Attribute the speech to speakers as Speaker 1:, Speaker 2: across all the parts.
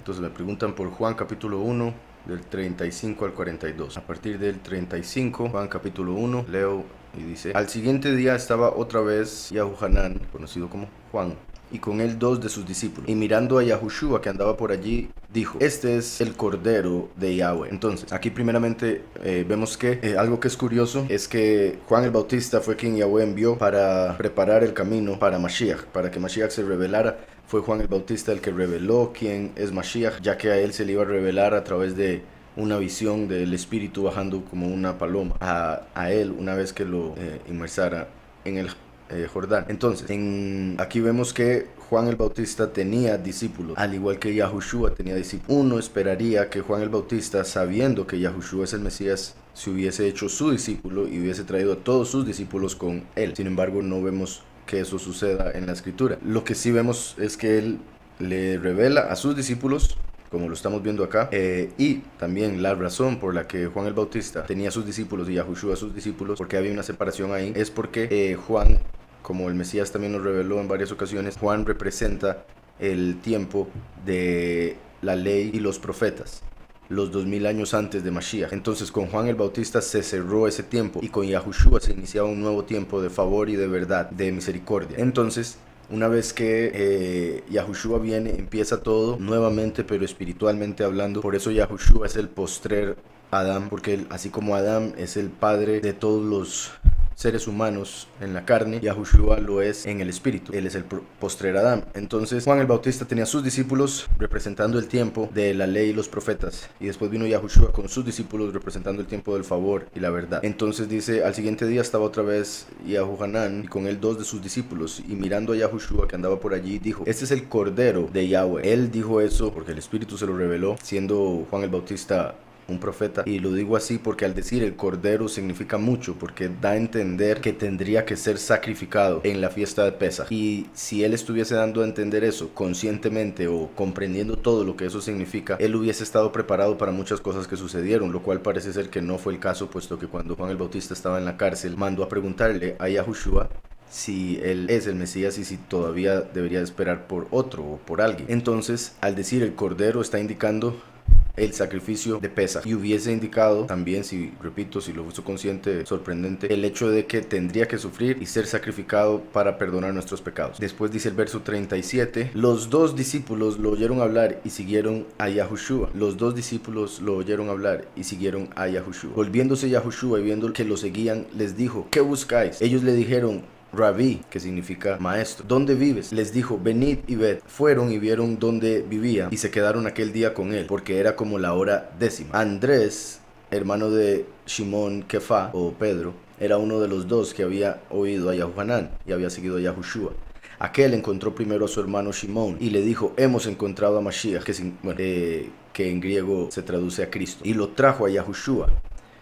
Speaker 1: Entonces me preguntan por Juan capítulo 1, del 35 al 42. A partir del 35, Juan capítulo 1, leo y dice: Al siguiente día estaba otra vez Yahuhanán, conocido como Juan, y con él dos de sus discípulos. Y mirando a Yahushua que andaba por allí, dijo: Este es el Cordero de Yahweh. Entonces, aquí primeramente vemos que algo que es curioso es que Juan el Bautista fue quien Yahweh envió para preparar el camino para Mashiach, para que Mashiach se revelara. Fue Juan el Bautista el que reveló quién es Mashiach, ya que a él se le iba a revelar a través de una visión del Espíritu bajando como una paloma a él una vez que lo inmersara en el Jordán. Entonces, aquí vemos que Juan el Bautista tenía discípulos, al igual que Yahushua tenía discípulos. Uno esperaría que Juan el Bautista, sabiendo que Yahushua es el Mesías, se hubiese hecho su discípulo y hubiese traído a todos sus discípulos con él. Sin embargo, no vemos que eso suceda en la escritura. Lo que sí vemos es que él le revela a sus discípulos, como lo estamos viendo acá, y también la razón por la que Juan el Bautista tenía sus discípulos y Yahushua sus discípulos, porque había una separación ahí, es porque Juan, como el Mesías también nos reveló en varias ocasiones, Juan representa el tiempo de la ley y los profetas, los 2000 años antes de Mashiach. Entonces con Juan el Bautista se cerró ese tiempo y con Yahushua se iniciaba un nuevo tiempo de favor y de verdad, de misericordia. Entonces, una vez que Yahushua viene, empieza todo nuevamente, pero espiritualmente hablando. Por eso Yahushua es el postrer Adán, porque él, así como Adán es el padre de todos los seres humanos en la carne, Yahushua lo es en el espíritu. Él es el postrer Adán. Entonces Juan el Bautista tenía sus discípulos representando el tiempo de la ley y los profetas, y después vino Yahushua con sus discípulos representando el tiempo del favor y la verdad. Entonces dice: al siguiente día estaba otra vez Yahuhanán y con él dos de sus discípulos, y mirando a Yahushua que andaba por allí, dijo: Este es el Cordero de Yahweh. Él dijo eso porque el Espíritu se lo reveló, siendo Juan el Bautista un profeta, y lo digo así porque al decir el cordero significa mucho, porque da a entender que tendría que ser sacrificado en la fiesta de Pesaj. Y si él estuviese dando a entender eso conscientemente o comprendiendo todo lo que eso significa, él hubiese estado preparado para muchas cosas que sucedieron, lo cual parece ser que no fue el caso, puesto que cuando Juan el Bautista estaba en la cárcel, mandó a preguntarle a Yahushua si él es el Mesías y si todavía debería esperar por otro o por alguien. Entonces, al decir el cordero, está indicando el sacrificio de Pesaj, y hubiese indicado también, si repito, si lo hizo consciente, sorprendente, el hecho de que tendría que sufrir y ser sacrificado para perdonar nuestros pecados. Después dice el verso 37: los dos discípulos lo oyeron hablar y siguieron a Yahushua. Los dos discípulos lo oyeron hablar y siguieron a Yahushua. Volviéndose Yahushua y viendo que lo seguían, les dijo: ¿qué buscáis? Ellos le dijeron: Rabí, que significa maestro, ¿dónde vives? Les dijo: venid y ved. Fueron y vieron dónde vivía y se quedaron aquel día con él, porque era como la hora 10. Andrés, hermano de Simón Kefá o Pedro, era uno de los dos que había oído a Yahuhanán y había seguido a Yahushua. Aquel encontró primero a su hermano Simón y le dijo: hemos encontrado a Mashiach, que en griego se traduce a Cristo, y lo trajo a Yahushua.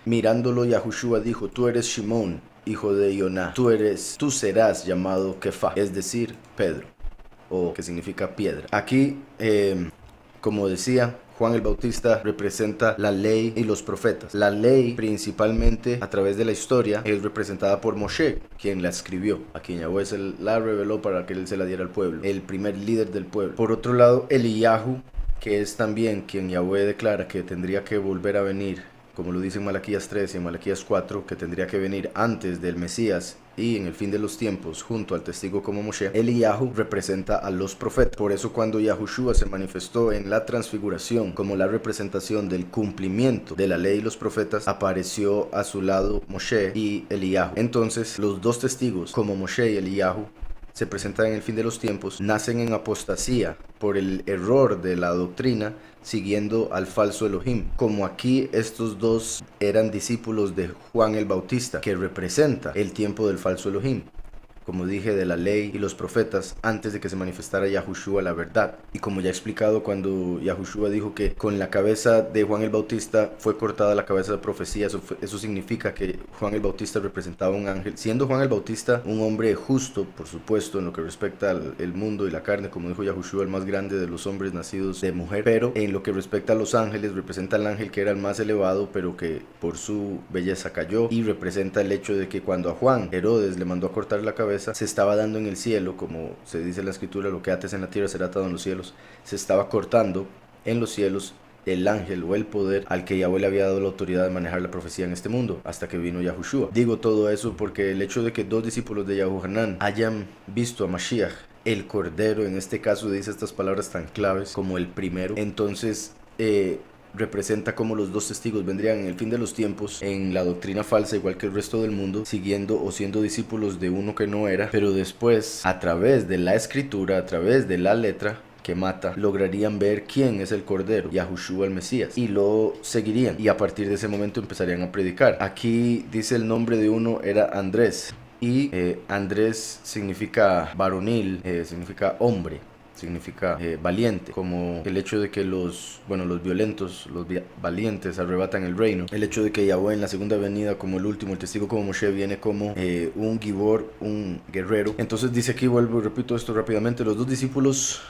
Speaker 1: Mirándolo, Yahushua dijo: tú eres Simón, hijo de Ioná, tú serás llamado Kefá, es decir, Pedro, o que significa piedra. Aquí, como decía, Juan el Bautista representa la ley y los profetas. La ley, principalmente a través de la historia, es representada por Moshe, quien la escribió, a quien Yahweh se la reveló para que él se la diera al pueblo, el primer líder del pueblo. Por otro lado, Eliyahu, que es también quien Yahweh declara que tendría que volver a venir, como lo dice en Malaquías 3 y en Malaquías 4, que tendría que venir antes del Mesías y en el fin de los tiempos, junto al testigo como Moshe. Eliyahu representa a los profetas. Por eso cuando Yahushua se manifestó en la transfiguración como la representación del cumplimiento de la ley y los profetas, apareció a su lado Moshe y Eliyahu. Entonces los dos testigos, como Moshe y Eliyahu, se presentan en el fin de los tiempos, nacen en apostasía por el error de la doctrina, siguiendo al falso Elohim. Como aquí estos dos eran discípulos de Juan el Bautista, que representa el tiempo del falso Elohim, como dije, de la ley y los profetas, antes de que se manifestara Yahushua la verdad. Y como ya he explicado, cuando Yahushua dijo que con la cabeza de Juan el Bautista fue cortada la cabeza de profecía, eso significa que Juan el Bautista representaba un ángel, siendo Juan el Bautista un hombre justo, por supuesto, en lo que respecta al mundo y la carne, como dijo Yahushua, el más grande de los hombres nacidos de mujer. Pero en lo que respecta a los ángeles, representa al ángel que era el más elevado, pero que por su belleza cayó, y representa el hecho de que cuando a Juan Herodes le mandó a cortar la cabeza, se estaba dando en el cielo, como se dice en la escritura: lo que ates en la tierra será atado en los cielos. Se estaba cortando en los cielos el ángel o el poder al que Yahweh le había dado la autoridad de manejar la profecía en este mundo, hasta que vino Yahushua. Digo todo eso porque el hecho de que 2 discípulos de Yahuhanan hayan visto a Mashiach, el Cordero, en este caso dice estas palabras tan claves como el primero, entonces representa como los 2 testigos vendrían en el fin de los tiempos en la doctrina falsa, igual que el resto del mundo, siguiendo o siendo discípulos de uno que no era, pero después a través de la escritura, a través de la letra que mata, lograrían ver quién es el Cordero, Yahushua el Mesías, y lo seguirían, y a partir de ese momento empezarían a predicar. Aquí dice el nombre de uno era Andrés, y Andrés significa varonil, significa hombre, significa valiente, como el hecho de que los violentos, los valientes arrebatan el reino, el hecho de que Yahweh en la segunda venida como el último, el testigo como Moshe, viene como un gibor, un guerrero. Entonces dice aquí, vuelvo y repito esto rápidamente, los 2 discípulos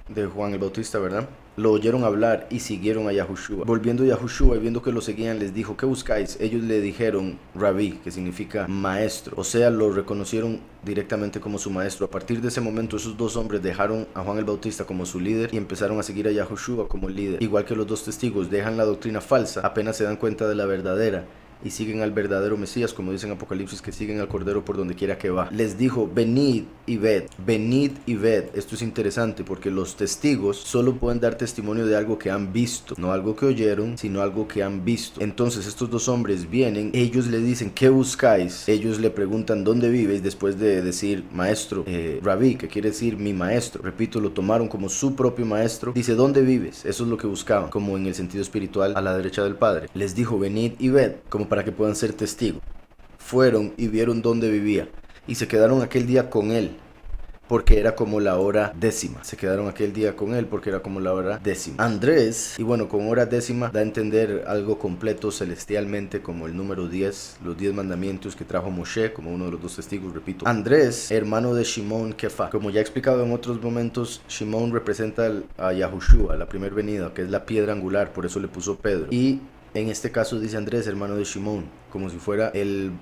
Speaker 1: de Juan el Bautista, ¿verdad? Lo oyeron hablar y siguieron a Yahushua. Volviendo Yahushua y viendo que lo seguían, les dijo: ¿qué buscáis? Ellos le dijeron Rabí, que significa maestro. O sea, lo reconocieron directamente como su maestro. A partir de ese momento, esos 2 hombres dejaron a Juan el Bautista como su líder y empezaron a seguir a Yahushua como líder. Igual que los 2 testigos dejan la doctrina falsa, apenas se dan cuenta de la verdadera y siguen al verdadero Mesías, como dice en Apocalipsis, que siguen al Cordero por donde quiera que va. Les dijo: venid y ved, venid y ved. Esto es interesante porque los testigos solo pueden dar testimonio de algo que han visto, no algo que oyeron, sino algo que han visto. Entonces estos 2 hombres vienen, ellos le dicen: ¿qué buscáis? Ellos le preguntan: ¿dónde vives? Después de decir maestro, Rabí, que quiere decir mi maestro. Repito, lo tomaron como su propio maestro. Dice: ¿dónde vives? Eso es lo que buscaban, como en el sentido espiritual, a la derecha del Padre. Les dijo: venid y ved, como para que puedan ser testigos. Fueron y vieron dónde vivía y se quedaron aquel día con él, porque era como la hora 10ª. Se quedaron aquel día con él porque era como la hora 10ª. Andrés, y bueno, con hora 10ª da a entender algo completo celestialmente, como el número 10, los 10 mandamientos que trajo Moshe, como uno de los 2 testigos, repito. Andrés, hermano de Shimón Kefa. Como ya he explicado en otros momentos, Shimón representa a Yahushua, la primera venida, que es la piedra angular, por eso le puso Pedro. Y en este caso dice Andrés, hermano de Shimón, como si fuera el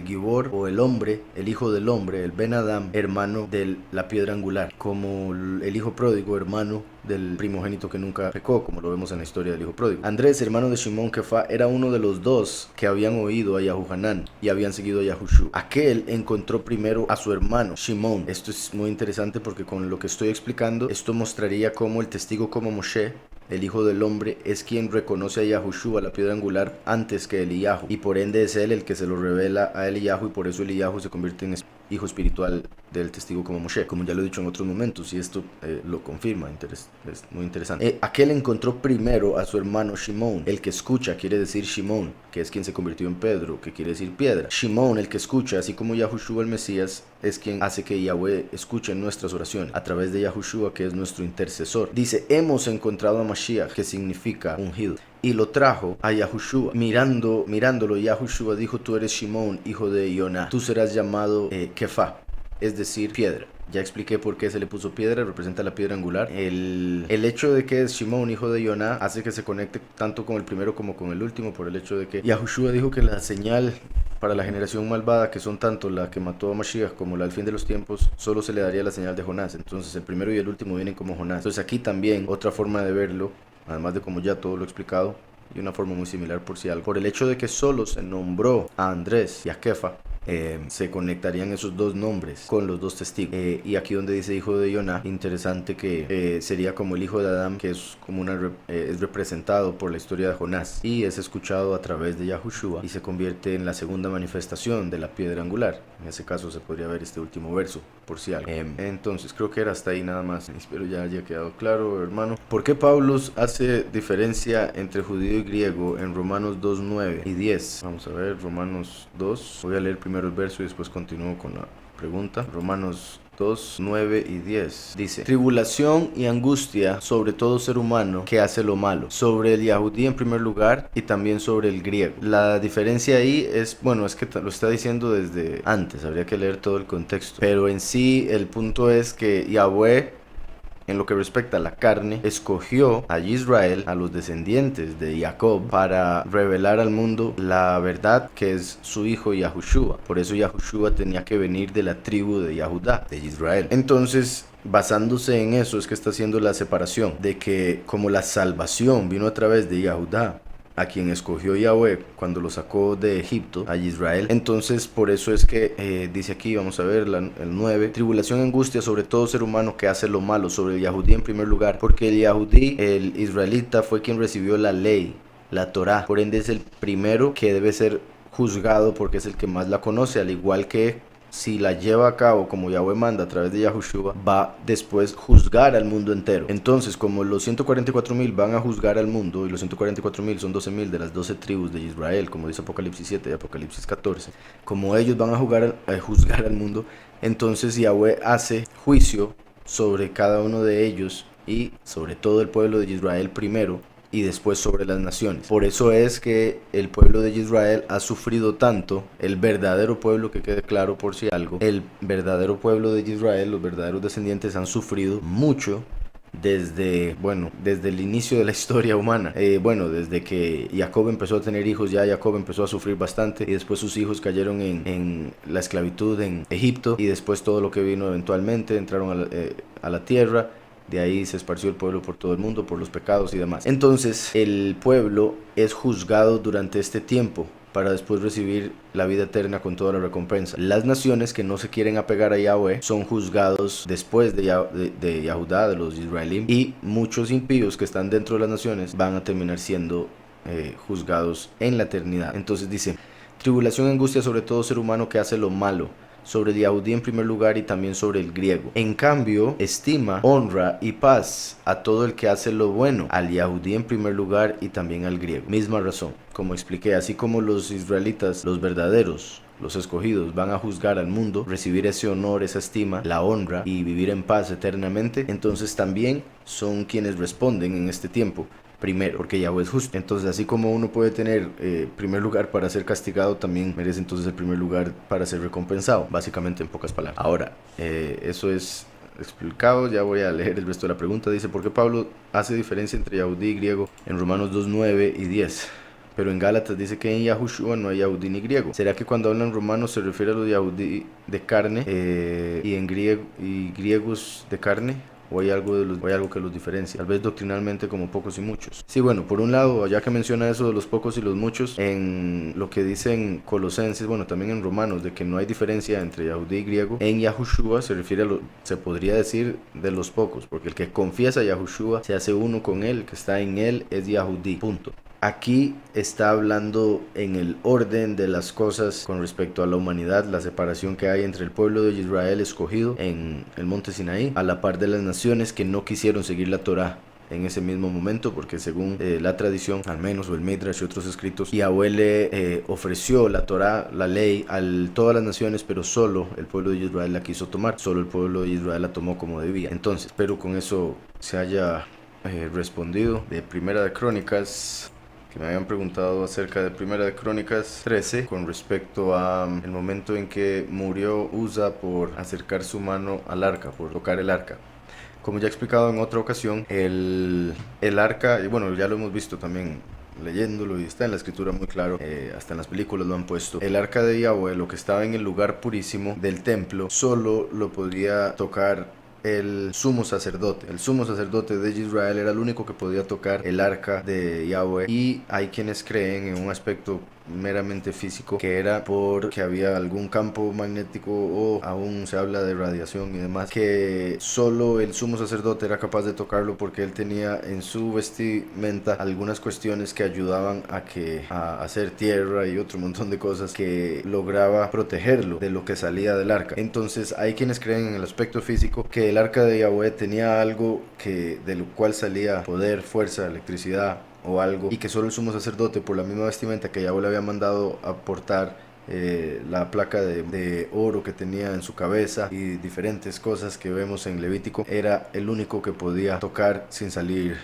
Speaker 1: Gibor o el hombre, el hijo del hombre, el Ben Adam, hermano de la piedra angular, como el hijo pródigo, hermano del primogénito que nunca pecó, como lo vemos en la historia del hijo pródigo. Andrés, hermano de Shimón Kefa, era uno de los 2 que habían oído a Yahuhanan y habían seguido a Yahushua. Aquel encontró primero a su hermano Shimón. Esto es muy interesante porque con lo que estoy explicando, esto mostraría cómo el testigo como Moshe, el hijo del hombre, es quien reconoce a Yahushua, la piedra angular, antes que Eliyahu, y por ende es él el que se lo revela a Eliyahu, y por eso Eliyahu se convierte en hijo espiritual del testigo como Moshe, como ya lo he dicho en otros momentos, y esto lo confirma. Es muy interesante. Aquel encontró primero a su hermano Shimón. El que escucha quiere decir Shimón, que es quien se convirtió en Pedro, que quiere decir piedra. Shimón, el que escucha, así como Yahushua el Mesías, es quien hace que Yahweh escuche nuestras oraciones a través de Yahushua, que es nuestro intercesor. Dice: hemos encontrado a Mashiach, que significa ungido, y lo trajo a Yahushua. Mirándolo, Yahushua dijo: tú eres Shimón, hijo de Yoná, tú serás llamado Kefa, es decir, piedra. Ya expliqué por qué se le puso piedra, representa la piedra angular. El hecho de que es Shimón, hijo de Yoná, hace que se conecte tanto con el primero como con el último, por el hecho de que Yahushua dijo que la señal para la generación malvada, que son tanto la que mató a Mashiach como la al fin de los tiempos, solo se le daría la señal de Jonás. Entonces el primero y el último vienen como Jonás. Entonces aquí también otra forma de verlo, además de como ya todo lo he explicado, y una forma muy similar por si algo. Por el hecho de que solo se nombró a Andrés y a Kefa, se conectarían esos 2 nombres con los 2 testigos. Y aquí donde dice hijo de Yoná, interesante que sería como el hijo de Adán, que es como es representado por la historia de Jonás y es escuchado a través de Yahushua y se convierte en la segunda manifestación de la piedra angular. En ese caso se podría ver este último verso, por si algo. Entonces creo que era hasta ahí nada más. Espero ya haya quedado claro, hermano. ¿Por qué Pablo hace diferencia entre judío y griego en Romanos 2, 9 y 10? Vamos a ver, Romanos 2. Voy a leer primero el verso y después continúo con la pregunta. Romanos 2, 9 y 10 dice: tribulación y angustia sobre todo ser humano que hace lo malo, sobre el Yahudí en primer lugar y también sobre el griego. La diferencia ahí es, bueno, es que lo está diciendo desde antes, habría que leer todo el contexto, pero en sí el punto es que Yahweh, en lo que respecta a la carne, escogió a Israel, a los descendientes de Jacob, para revelar al mundo la verdad que es su hijo Yahushua. Por eso Yahushua tenía que venir de la tribu de Yahudá, de Israel. Entonces basándose en eso es que está haciendo la separación, de que como la salvación vino a través de Yahudá, a quien escogió Yahweh cuando lo sacó de Egipto, a Israel. Entonces por eso es que dice aquí, vamos a ver el 9, tribulación, angustia sobre todo ser humano que hace lo malo, sobre el Yahudí en primer lugar, porque el Yahudí, el israelita, fue quien recibió la ley, la Torá, por ende es el primero que debe ser juzgado porque es el que más la conoce, al igual que si la lleva a cabo como Yahweh manda a través de Yahushua, va después juzgar al mundo entero. Entonces, como los 144,000 van a juzgar al mundo, y los 144,000 son 12,000 de las 12 tribus de Israel, como dice Apocalipsis 7 y Apocalipsis 14, como ellos van a juzgar al mundo, entonces Yahweh hace juicio sobre cada uno de ellos y sobre todo el pueblo de Israel primero, y después sobre las naciones. Por eso es que el pueblo de Israel ha sufrido tanto, el verdadero pueblo, que quede claro por si algo, el verdadero pueblo de Israel, los verdaderos descendientes han sufrido mucho desde el inicio de la historia humana. Desde que Jacob empezó a tener hijos, ya Jacob empezó a sufrir bastante, y después sus hijos cayeron en la esclavitud en Egipto, y después todo lo que vino eventualmente, entraron a la tierra. De ahí se esparció el pueblo por todo el mundo, por los pecados y demás. Entonces, el pueblo es juzgado durante este tiempo para después recibir la vida eterna con toda la recompensa. Las naciones que no se quieren apegar a Yahweh son juzgados después de Yahudá, de los israelíes, y muchos impíos que están dentro de las naciones van a terminar siendo juzgados en la eternidad. Entonces dice, tribulación, angustia sobre todo ser humano que hace lo malo, sobre el Yahudí en primer lugar y también sobre el griego. En cambio, estima, honra y paz a todo el que hace lo bueno, al Yahudí en primer lugar y también al griego. Misma razón, como expliqué, así como los israelitas, los verdaderos, los escogidos, van a juzgar al mundo, recibir ese honor, esa estima, la honra y vivir en paz eternamente, entonces también son quienes responden en este tiempo. Primero, porque Yahweh es justo. Entonces, así como uno puede tener primer lugar para ser castigado, también merece entonces el primer lugar para ser recompensado, básicamente en pocas palabras. Ahora, eso es explicado, ya voy a leer el resto de la pregunta. Dice, ¿por qué Pablo hace diferencia entre Yahudí y griego en Romanos 2, 9 y 10? Pero en Gálatas dice que en Yahushua no hay Yahudí ni griego. ¿Será que cuando hablan romanos se refiere a los Yahudí de carne y en griegos de carne? ¿O hay algo que los diferencia? Tal vez doctrinalmente como pocos y muchos. Sí, bueno, por un lado, ya que menciona eso de los pocos y los muchos, en lo que dicen Colosenses, bueno, también en Romanos, de que no hay diferencia entre Yahudí y griego, en Yahushua se refiere se podría decir de los pocos, porque el que confiesa a Yahushua se hace uno con él, el que está en él es Yahudí, punto. Aquí está hablando en el orden de las cosas con respecto a la humanidad, la separación que hay entre el pueblo de Israel escogido en el monte Sinaí, a la par de las naciones que no quisieron seguir la Torá en ese mismo momento, porque según la tradición, al menos, o el Midrash y otros escritos, Yahweh le ofreció la Torá, la ley, a todas las naciones, pero solo el pueblo de Israel la quiso tomar, solo el pueblo de Israel la tomó como debía. Entonces, espero con eso se haya respondido. De Primera de Crónicas, que me habían preguntado acerca de Primera de Crónicas 13 con respecto a el momento en que murió Uza por acercar su mano al arca, por tocar el arca. Como ya he explicado en otra ocasión, el arca, y bueno, ya lo hemos visto también leyéndolo y está en la escritura muy claro, hasta en las películas lo han puesto, el arca de Yahweh, lo que estaba en el lugar purísimo del templo, solo lo podía tocar el sumo sacerdote. El sumo sacerdote de Israel era el único que podía tocar el arca de Yahweh, y hay quienes creen en un aspecto meramente físico que era porque había algún campo magnético, o aún se habla de radiación y demás, que solo el sumo sacerdote era capaz de tocarlo porque él tenía en su vestimenta algunas cuestiones que ayudaban a hacer tierra y otro montón de cosas que lograba protegerlo de lo que salía del arca. Entonces hay quienes creen en el aspecto físico que el arca de Yahweh tenía algo de lo cual salía poder, fuerza, electricidad o algo, y que solo el sumo sacerdote, por la misma vestimenta que Yahweh le había mandado a portar, la placa de oro que tenía en su cabeza y diferentes cosas que vemos en Levítico, era el único que podía tocar sin salir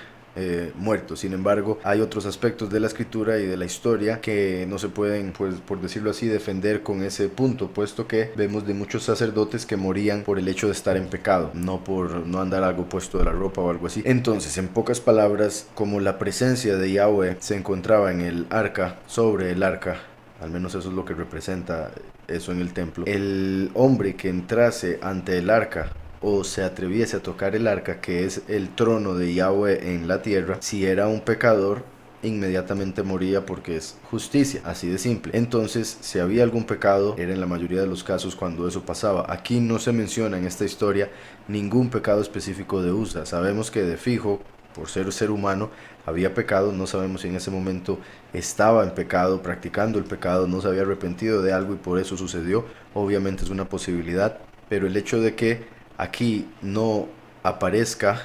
Speaker 1: muerto. Sin embargo, hay otros aspectos de la escritura y de la historia que no se pueden, pues, por decirlo así, defender con ese punto, puesto que vemos de muchos sacerdotes que morían por el hecho de estar en pecado, no por no andar algo puesto de la ropa o algo así. Entonces, en pocas palabras, como la presencia de Yahweh se encontraba en el arca, sobre el arca, al menos eso es lo que representa eso en el templo, el hombre que entrase ante el arca o se atreviese a tocar el arca, que es el trono de Yahweh en la tierra, si era un pecador, inmediatamente moría porque es justicia, así de simple. Entonces, si había algún pecado, era en la mayoría de los casos cuando eso pasaba. Aquí no se menciona en esta historia ningún pecado específico de Usa. Sabemos que de fijo, por ser humano, había pecado. No sabemos si en ese momento estaba en pecado, practicando el pecado, no se había arrepentido de algo y por eso sucedió. Obviamente es una posibilidad, pero el hecho de que aquí no aparezca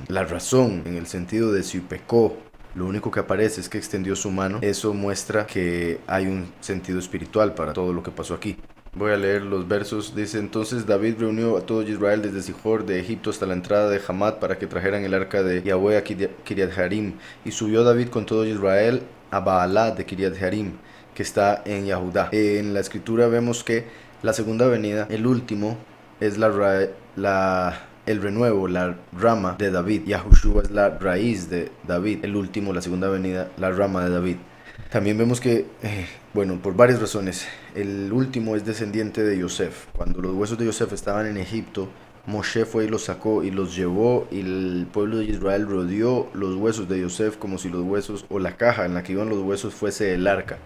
Speaker 1: la razón en el sentido de si pecó, lo único que aparece es que extendió su mano, eso muestra que hay un sentido espiritual para todo lo que pasó aquí. Voy a leer los versos. Dice: entonces David reunió a todo Israel desde Sijor de Egipto hasta la entrada de Hamat para que trajeran el arca de Yahweh a Kiriat Jearim. Y subió David con todo Israel a Baalá de Kiriat Jearim, que está en Yahudá. En la escritura vemos que la segunda venida, el último, es el renuevo, la rama de David. Yahushua es la raíz de David. El último, la segunda venida, la rama de David. También vemos que, bueno, por varias razones, el último es descendiente de Yosef. Cuando los huesos de Yosef estaban en Egipto, Moshe fue y los sacó y los llevó, y el pueblo de Israel rodeó los huesos de Yosef como si los huesos, o la caja en la que iban los huesos, fuese el arca.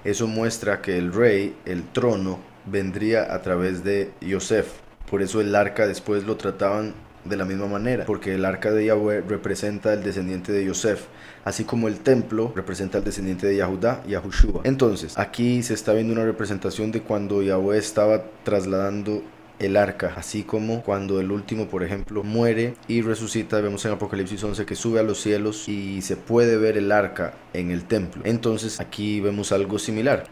Speaker 1: Eso muestra que el rey, el trono, vendría a través de Yosef. Por eso el arca después lo trataban de la misma manera, porque el arca de Yahweh representa el descendiente de Yosef, así como el templo representa el descendiente de Yahudá, Yahushua. Entonces, aquí se está viendo una representación de cuando Yahweh estaba trasladando el arca, así como cuando el último, por ejemplo, muere y resucita. Vemos en Apocalipsis 11 que sube a los cielos y se puede ver el arca en el templo. Entonces, aquí vemos algo similar.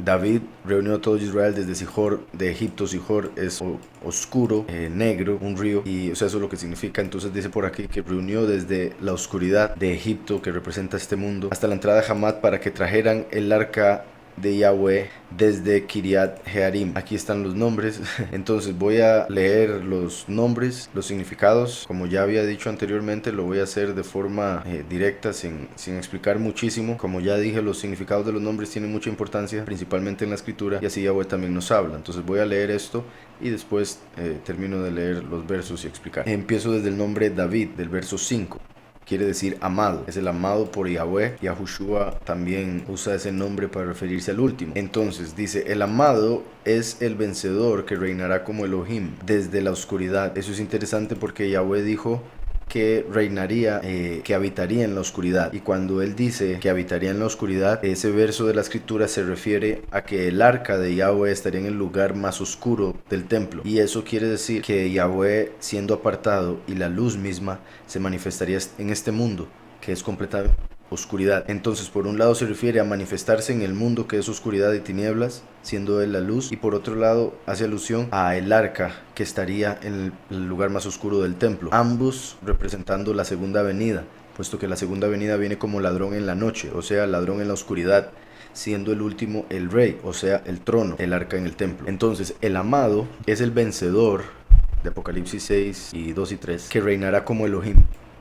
Speaker 1: David reunió a todo Israel desde Sijor de Egipto. Sijor es oscuro, negro, un río, y eso es lo que significa. Entonces dice por aquí que reunió desde la oscuridad de Egipto, que representa este mundo, hasta la entrada de Hamat para que trajeran el arca de Yahweh desde Kiriat Jearim. Aquí están los nombres. Entonces voy a leer los nombres, los significados. Como ya había dicho anteriormente, lo voy a hacer de forma directa, sin explicar muchísimo. Como ya dije, los significados de los nombres tienen mucha importancia, principalmente en la escritura, y así Yahweh también nos habla. Entonces voy a leer esto y después termino de leer los versos y explicar. Empiezo desde el nombre David, del verso 5. Quiere decir amado, es el amado por Yahweh. Yahushua también usa ese nombre para referirse al último. Entonces dice: el amado es el vencedor que reinará como Elohim desde la oscuridad. Eso es interesante porque Yahweh dijo que reinaría, que habitaría en la oscuridad. Y cuando él dice que habitaría en la oscuridad, ese verso de la escritura se refiere a que el arca de Yahweh estaría en el lugar más oscuro del templo. Y eso quiere decir que Yahweh, siendo apartado, y la luz misma se manifestaría en este mundo, que es completa oscuridad. Entonces, por un lado se refiere a manifestarse en el mundo que es oscuridad y tinieblas, siendo él la luz, y por otro lado hace alusión a el arca que estaría en el lugar más oscuro del templo, ambos representando la segunda venida, puesto que la segunda venida viene como ladrón en la noche, o sea, ladrón en la oscuridad, siendo el último el rey, o sea, el trono, el arca en el templo. Entonces, el amado es el vencedor de Apocalipsis 6 y 2 y 3, que reinará como Elohim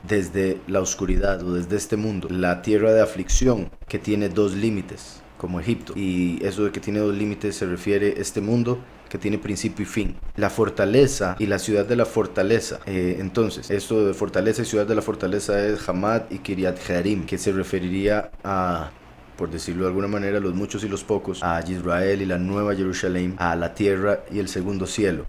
Speaker 1: desde la oscuridad o desde este mundo, la tierra de aflicción que tiene dos límites, como Egipto. Y eso de que tiene dos límites se refiere a este mundo que tiene principio y fin. La fortaleza y la ciudad de la fortaleza. Entonces, esto de fortaleza y ciudad de la fortaleza es Hamat y Kiriat Jearim, que se referiría a, por decirlo de alguna manera, los muchos y los pocos, a Israel y la nueva Jerusalén, a la tierra y el segundo cielo.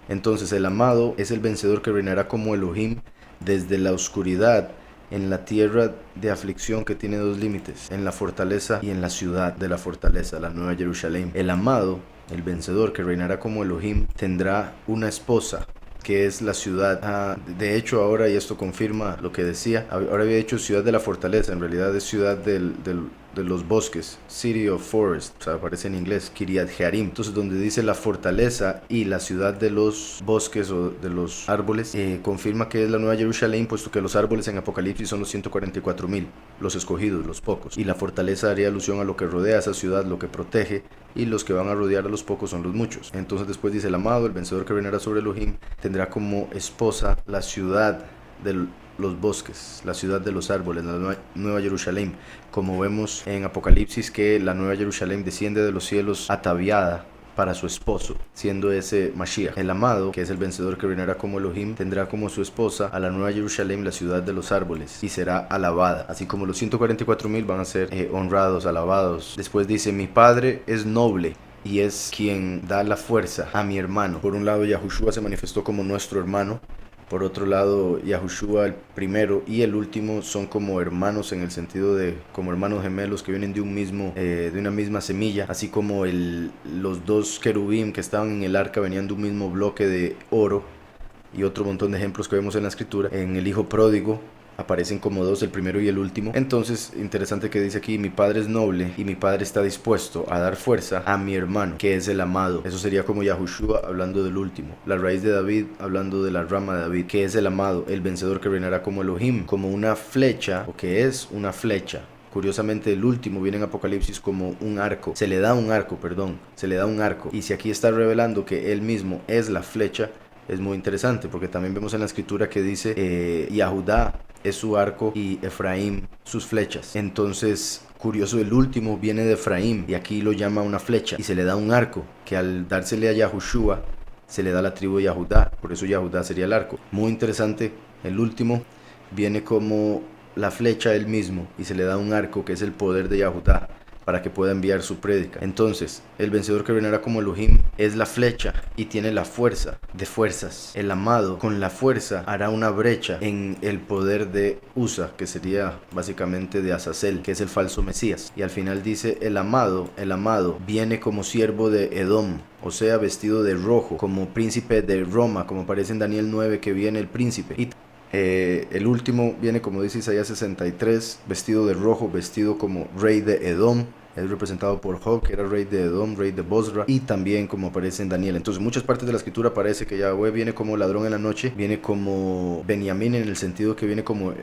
Speaker 1: Entonces, el amado es el vencedor que reinará como Elohim desde la oscuridad en la tierra de aflicción que tiene dos límites, en la fortaleza y en la ciudad de la fortaleza, la nueva Jerusalén. El amado, el vencedor que reinará como Elohim, tendrá una esposa, que es la ciudad. De hecho ahora, y esto confirma lo que decía, ahora había dicho ciudad de la fortaleza, en realidad es ciudad de los bosques, City of Forest, o sea, aparece en inglés, Kiriat Jearim. Entonces, donde dice la fortaleza y la ciudad de los bosques o de los árboles, confirma que es la nueva Jerusalén, puesto que los árboles en Apocalipsis son los 144,000, los escogidos, los pocos, y la fortaleza haría alusión a lo que rodea a esa ciudad, lo que protege, y los que van a rodear a los pocos son los muchos. Entonces después dice: el amado, el vencedor que reinará sobre Elohim, tendrá como esposa la ciudad de los bosques, la ciudad de los árboles, la nueva Jerusalén. Como vemos en Apocalipsis, que la nueva Jerusalén desciende de los cielos ataviada para su esposo, siendo ese Mashiach. El amado, que es el vencedor que reinará como Elohim, tendrá como su esposa a la nueva Jerusalén, la ciudad de los árboles, y será alabada. Así como los 144,000 van a ser honrados, alabados. Después dice, mi padre es noble y es quien da la fuerza a mi hermano. Por un lado, Yahushua se manifestó como nuestro hermano. Por otro lado, Yahushua, el primero y el último, son como hermanos en el sentido de como hermanos gemelos que vienen de una misma semilla, así como los dos querubín que estaban en el arca venían de un mismo bloque de oro, y otro montón de ejemplos que vemos en la escritura. En el hijo pródigo aparecen como dos, el primero y el último. Entonces, interesante que dice aquí, mi padre es noble y mi padre está dispuesto a dar fuerza a mi hermano, que es el amado. Eso sería como Yahushua hablando del último. La raíz de David hablando de la rama de David, que es el amado, el vencedor que reinará como Elohim, como una flecha, o que es una flecha. Curiosamente, el último viene en Apocalipsis como un arco. Se le da un arco. Y si aquí está revelando que él mismo es la flecha, es muy interesante, porque también vemos en la escritura que dice Yahudá es su arco y Efraín sus flechas. Entonces, curioso, el último viene de Efraín y aquí lo llama una flecha y se le da un arco, que al dársele a Yahushua se le da a la tribu de Yahudá, por eso Yahudá sería el arco. Muy interesante, el último viene como la flecha él mismo y se le da un arco, que es el poder de Yahudá, para que pueda enviar su prédica. Entonces, el vencedor que reinará como Elohim es la flecha y tiene la fuerza de fuerzas. El amado con la fuerza hará una brecha en el poder de Usa, que sería básicamente de Azazel, que es el falso Mesías. Y al final dice, el amado viene como siervo de Edom, o sea, vestido de rojo, como príncipe de Roma, como aparece en Daniel 9, que viene el príncipe. Y el último viene, como dice Isaías 63, vestido de rojo, vestido como rey de Edom. Es representado por Job, que era rey de Edom, rey de Bosra, y también como aparece en Daniel. Entonces, en muchas partes de la escritura aparece que Yahweh viene como ladrón en la noche, viene como Benjamín en el sentido que viene como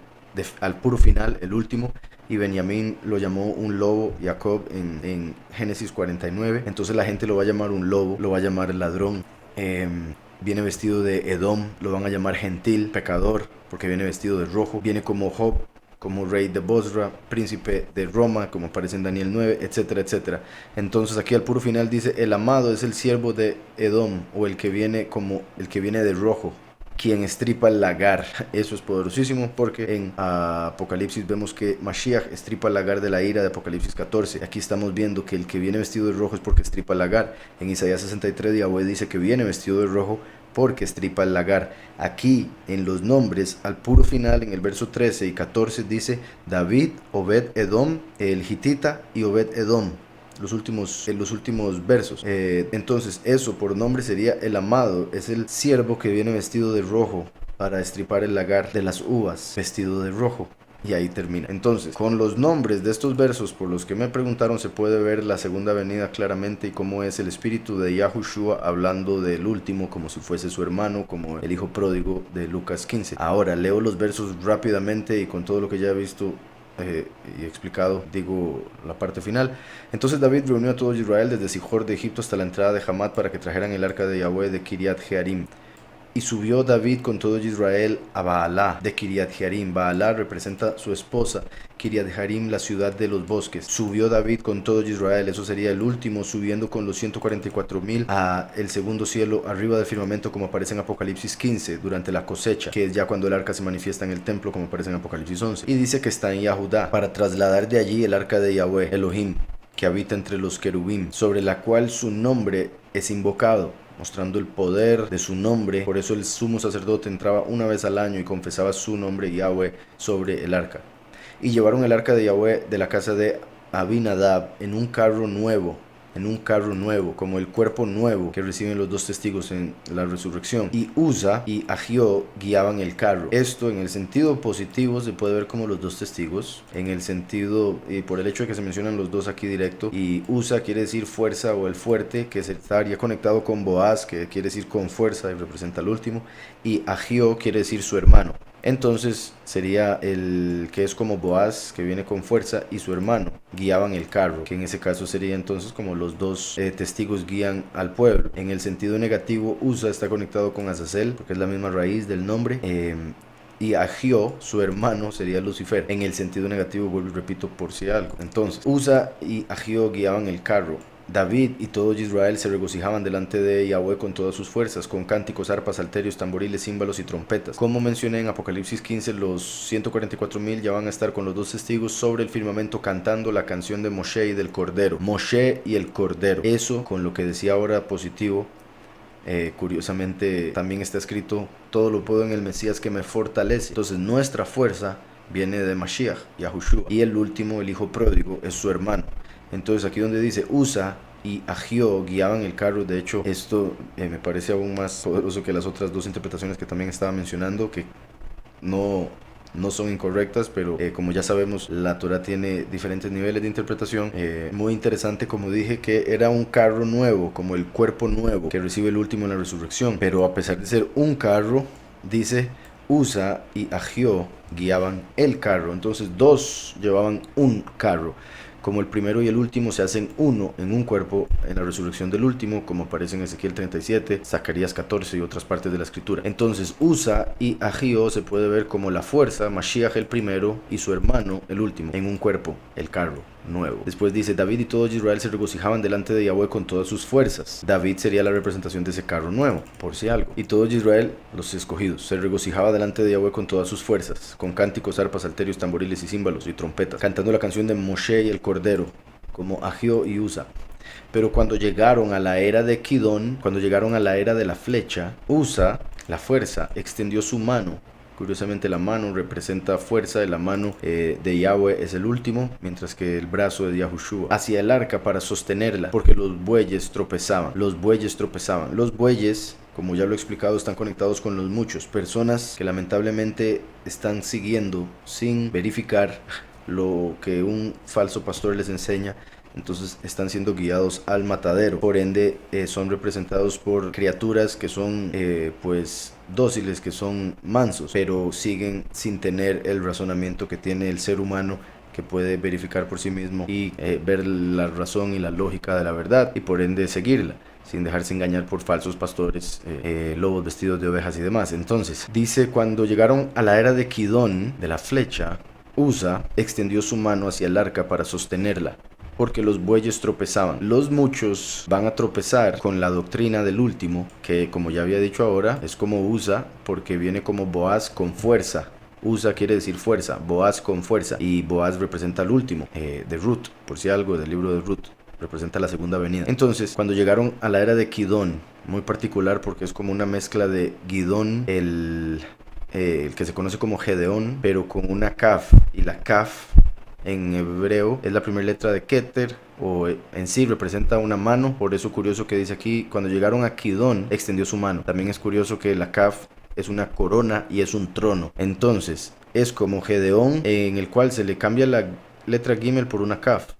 Speaker 1: al puro final, el último, y Benjamín lo llamó un lobo, Jacob, en Génesis 49. Entonces la gente lo va a llamar un lobo, lo va a llamar ladrón. Viene vestido de Edom, lo van a llamar gentil, pecador, porque viene vestido de rojo. Viene como Job, como rey de Bosra, príncipe de Roma, como aparece en Daniel 9, etcétera, etcétera. Entonces aquí al puro final dice, el amado es el siervo de Edom, o el que viene de rojo, quien estripa el lagar. Eso es poderosísimo, porque en Apocalipsis vemos que Mashiach estripa el lagar de la ira de Apocalipsis 14. Aquí estamos viendo que el que viene vestido de rojo es porque estripa el lagar. En Isaías 63, Yahweh dice que viene vestido de rojo porque estripa el lagar. Aquí en los nombres, al puro final, en el verso 13 y 14, dice David, Obed Edom, el Hitita y Obed Edom. Los últimos versos. Entonces, eso por nombre sería el amado, es el siervo que viene vestido de rojo para estripar el lagar de las uvas, vestido de rojo. Y ahí termina. Entonces, con los nombres de estos versos por los que me preguntaron, se puede ver la segunda venida claramente y cómo es el espíritu de Yahushua hablando del último como si fuese su hermano, como el hijo pródigo de Lucas 15. Ahora, leo los versos rápidamente y con todo lo que ya he visto y explicado, digo la parte final. Entonces David reunió a todo Israel desde Sijor de Egipto hasta la entrada de Hamat para que trajeran el arca de Yahweh de Kiriat Jearim. Y subió David con todo Israel a Baalá de Kiriat Jearim. Baalá representa su esposa, Kiriat Jearim, la ciudad de los bosques. Subió David con todo Israel, eso sería el último, subiendo con los 144,000 a el segundo cielo, arriba del firmamento, como aparece en Apocalipsis 15, durante la cosecha, que es ya cuando el arca se manifiesta en el templo, como aparece en Apocalipsis 11. Y dice que está en Yahudá, para trasladar de allí el arca de Yahweh, Elohim, que habita entre los querubín, sobre la cual su nombre es invocado, mostrando el poder de su nombre. Por eso el sumo sacerdote entraba una vez al año y confesaba su nombre Yahweh sobre el arca. Y llevaron el arca de Yahweh de la casa de Abinadab en un carro nuevo, como el cuerpo nuevo que reciben los dos testigos en la resurrección. Y Uza y Agio guiaban el carro. Esto en el sentido positivo se puede ver como los dos testigos, en el sentido, y por el hecho de que se mencionan los dos aquí directo, y Uza quiere decir fuerza o el fuerte, que se estaría conectado con Boaz, que quiere decir con fuerza y representa al último, y Agio quiere decir su hermano. Entonces sería el que es como Boaz, que viene con fuerza, y su hermano guiaban el carro, que en ese caso sería entonces como los dos testigos guían al pueblo. En el sentido negativo, Uza está conectado con Azazel, porque es la misma raíz del nombre, y Agio, su hermano, sería Lucifer. En el sentido negativo, vuelvo y repito por si algo. Entonces, Uza y Agio guiaban el carro. David y todo Israel se regocijaban delante de Yahweh con todas sus fuerzas, con cánticos, arpas, salterios, tamboriles, címbalos y trompetas. Como mencioné en Apocalipsis 15, los 144,000 ya van a estar con los dos testigos sobre el firmamento cantando la canción de Moshe y del Cordero. Moshe y el Cordero. Eso, con lo que decía ahora positivo, curiosamente también está escrito: todo lo puedo en el Mesías que me fortalece. Entonces nuestra fuerza viene de Mashiach, Yahushua. Y el último, el hijo pródigo, es su hermano. Entonces aquí donde dice Usa y Agio guiaban el carro, de hecho esto me parece aún más poderoso que las otras dos interpretaciones que también estaba mencionando, que no son incorrectas, pero como ya sabemos, la Torah tiene diferentes niveles de interpretación. Muy interesante, como dije, que era un carro nuevo, como el cuerpo nuevo que recibe el último en la resurrección, pero a pesar de ser un carro, dice Usa y Agio guiaban el carro. Entonces dos llevaban un carro. Como el primero y el último se hacen uno en un cuerpo en la resurrección del último, como aparece en Ezequiel 37, Zacarías 14 y otras partes de la escritura. Entonces Usa y Agio se puede ver como la fuerza, Mashiach el primero y su hermano el último, en un cuerpo, el carro nuevo. Después dice: David y todo Israel se regocijaban delante de Yahweh con todas sus fuerzas. David sería la representación de ese carro nuevo, por si algo. Y todo Israel, los escogidos, se regocijaba delante de Yahweh con todas sus fuerzas, con cánticos, arpas, salterios, tamboriles y címbalos y trompetas, cantando la canción de Moshe y el Cordero, como Agio y Usa. Pero cuando llegaron a la era de Kidón, cuando llegaron a la era de la flecha, Usa, la fuerza, extendió su mano. Curiosamente la mano representa fuerza, la mano de Yahweh es el último, mientras que el brazo de Yahushua, hacia el arca para sostenerla, porque los bueyes tropezaban. Los bueyes, como ya lo he explicado, están conectados con los muchos, personas que lamentablemente están siguiendo sin verificar lo que un falso pastor les enseña. Entonces están siendo guiados al matadero. Por ende son representados por criaturas que son pues dóciles, que son mansos, pero siguen sin tener el razonamiento que tiene el ser humano, que puede verificar por sí mismo y ver la razón y la lógica de la verdad, y por ende seguirla sin dejarse engañar por falsos pastores, lobos vestidos de ovejas y demás. Entonces dice: cuando llegaron a la era de Kidón, de la flecha, Usa extendió su mano hacia el arca para sostenerla, porque los bueyes tropezaban. Los muchos van a tropezar con la doctrina del último, que como ya había dicho ahora, es como Usa, porque viene como Boaz con fuerza. Usa quiere decir fuerza, Boaz con fuerza, y Boaz representa al último, de Ruth, por si algo, del libro de Ruth, representa la segunda venida. Entonces, cuando llegaron a la era de Kidón, muy particular porque es como una mezcla de Gidón, el que se conoce como Gedeón, pero con una kaf, y la kaf en hebreo es la primera letra de Keter, o en sí representa una mano. Por eso curioso que dice aquí: cuando llegaron a Kidón, extendió su mano. También es curioso que la kaf es una corona y es un trono. Entonces es como Gedeón, en el cual se le cambia la letra Gimel por una kaf,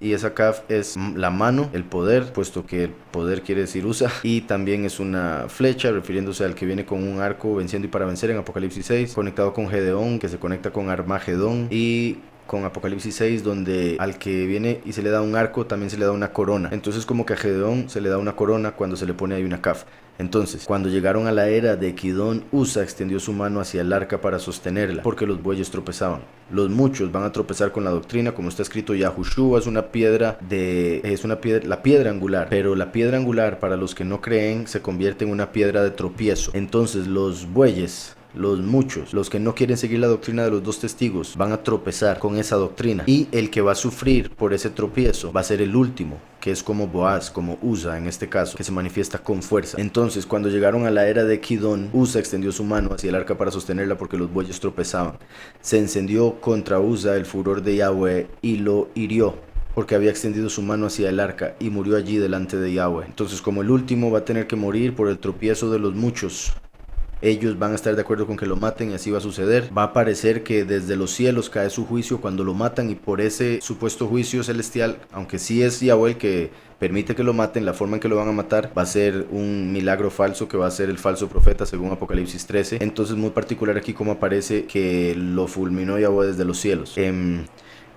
Speaker 1: y esa kaf es la mano, el poder, puesto que el poder quiere decir Usa, y también es una flecha, refiriéndose al que viene con un arco venciendo y para vencer en Apocalipsis 6, conectado con Gedeón, que se conecta con Armagedón, y con Apocalipsis 6, donde al que viene y se le da un arco también se le da una corona. Entonces como que a Gedeón se le da una corona cuando se le pone ahí una kaf. Entonces, cuando llegaron a la era de Kidón, Usa extendió su mano hacia el arca para sostenerla, porque los bueyes tropezaban. Los muchos van a tropezar con la doctrina, como está escrito: Yahushua es una piedra la piedra angular, pero la piedra angular, para los que no creen, se convierte en una piedra de tropiezo. Entonces los bueyes, los muchos, los que no quieren seguir la doctrina de los dos testigos, van a tropezar con esa doctrina, y el que va a sufrir por ese tropiezo va a ser el último, que es como Boaz, como Usa en este caso, que se manifiesta con fuerza. Entonces, cuando llegaron a la era de Kidón, Usa extendió su mano hacia el arca para sostenerla, porque los bueyes tropezaban. Se encendió contra Usa el furor de Yahweh y lo hirió, porque había extendido su mano hacia el arca, y murió allí delante de Yahweh. Entonces, como el último va a tener que morir por el tropiezo de los muchos, ellos van a estar de acuerdo con que lo maten, y así va a suceder. Va a parecer que desde los cielos cae su juicio cuando lo matan, y por ese supuesto juicio celestial, aunque sí es Yahweh el que permite que lo maten, la forma en que lo van a matar va a ser un milagro falso, que va a ser el falso profeta según Apocalipsis 13. Entonces muy particular aquí como aparece que lo fulminó Yahweh desde los cielos.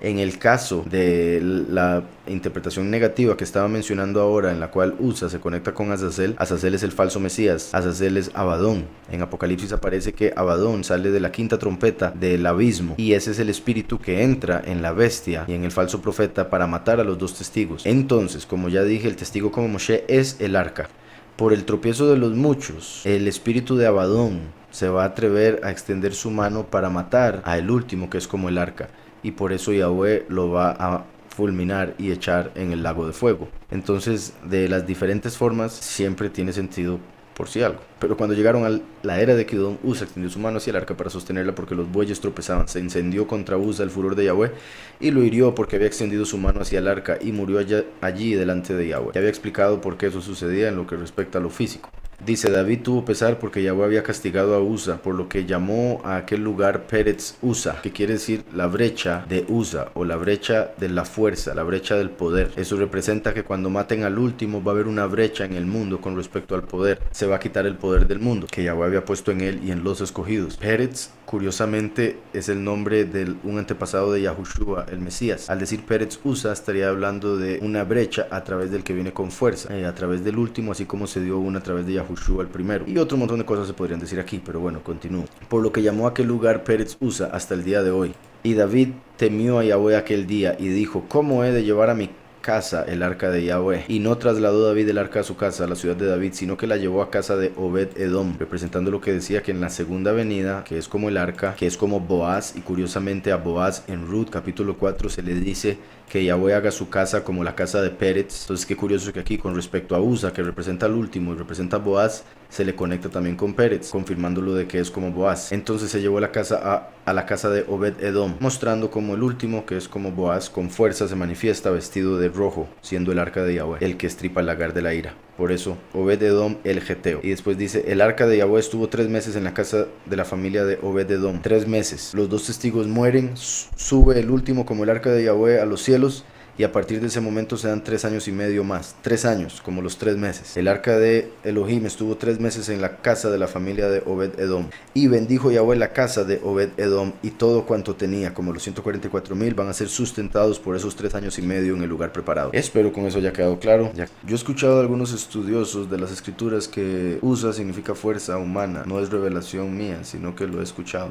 Speaker 1: En el caso de la interpretación negativa que estaba mencionando ahora, en la cual Usa se conecta con Azazel, Azazel es el falso Mesías, Azazel es Abadón. En Apocalipsis aparece que Abadón sale de la quinta trompeta del abismo, y ese es el espíritu que entra en la bestia y en el falso profeta para matar a los dos testigos. Entonces, como ya dije, el testigo como Moshe es el arca. Por el tropiezo de los muchos, el espíritu de Abadón se va a atrever a extender su mano para matar a el último, que es como el arca, y por eso Yahweh lo va a fulminar y echar en el lago de fuego. Entonces, de las diferentes formas, siempre tiene sentido por si algo. Pero cuando llegaron a la era de Kidón, Usa extendió su mano hacia el arca para sostenerla porque los bueyes tropezaban. Se encendió contra Usa el furor de Yahweh y lo hirió porque había extendido su mano hacia el arca y murió allí delante de Yahweh. Ya había explicado por qué eso sucedía en lo que respecta a lo físico. Dice, David tuvo pesar porque Yahweh había castigado a Usa, por lo que llamó a aquel lugar Peretz Usa, que quiere decir la brecha de Usa, o la brecha de la fuerza, la brecha del poder. Eso representa que cuando maten al último va a haber una brecha en el mundo con respecto al poder. Se va a quitar el poder del mundo, que Yahweh había puesto en él y en los escogidos. Peretz, curiosamente, es el nombre de un antepasado de Yahushua, el Mesías. Al decir Peretz Usa, estaría hablando de una brecha a través del que viene con fuerza, a través del último, así como se dio una a través de Yahushua el primero. Y otro montón de cosas se podrían decir aquí, pero bueno, continúo. Por lo que llamó a aquel lugar Peretz Usa hasta el día de hoy. Y David temió a Yahweh aquel día y dijo, ¿cómo he de llevar a mi casa el arca de Yahweh? Y no trasladó David el arca a su casa, a la ciudad de David, sino que la llevó a casa de Obed Edom, representando lo que decía que en la segunda venida, que es como el arca, que es como Boaz, y curiosamente a Boaz en Ruth capítulo 4 se le dice que Yahweh haga su casa como la casa de Peretz. Entonces qué curioso que aquí con respecto a Usa, que representa al último y representa a Boaz, se le conecta también con Peretz, confirmándolo de que es como Boaz. Entonces se llevó la casa a la casa de Obed Edom, mostrando como el último, que es como Boaz, con fuerza se manifiesta vestido de rojo, siendo el arca de Yahweh, el que estripa el lagar de la ira. Por eso, Obed Edom el Geteo. Y después dice, el arca de Yahweh estuvo 3 meses en la casa de la familia de Obed Edom. 3 meses. Los dos testigos mueren, sube el último como el arca de Yahweh a los cielos, y a partir de ese momento se dan 3 años y medio más. 3 años, como los 3 meses. El arca de Elohim estuvo 3 meses en la casa de la familia de Obed Edom. Y bendijo Yahweh la casa de Obed Edom y todo cuanto tenía, como los 144,000 van a ser sustentados por esos 3 años y medio en el lugar preparado. Espero con eso haya quedado claro. Yo he escuchado de algunos estudiosos de las escrituras que Usa significa fuerza humana. No es revelación mía, sino que lo he escuchado.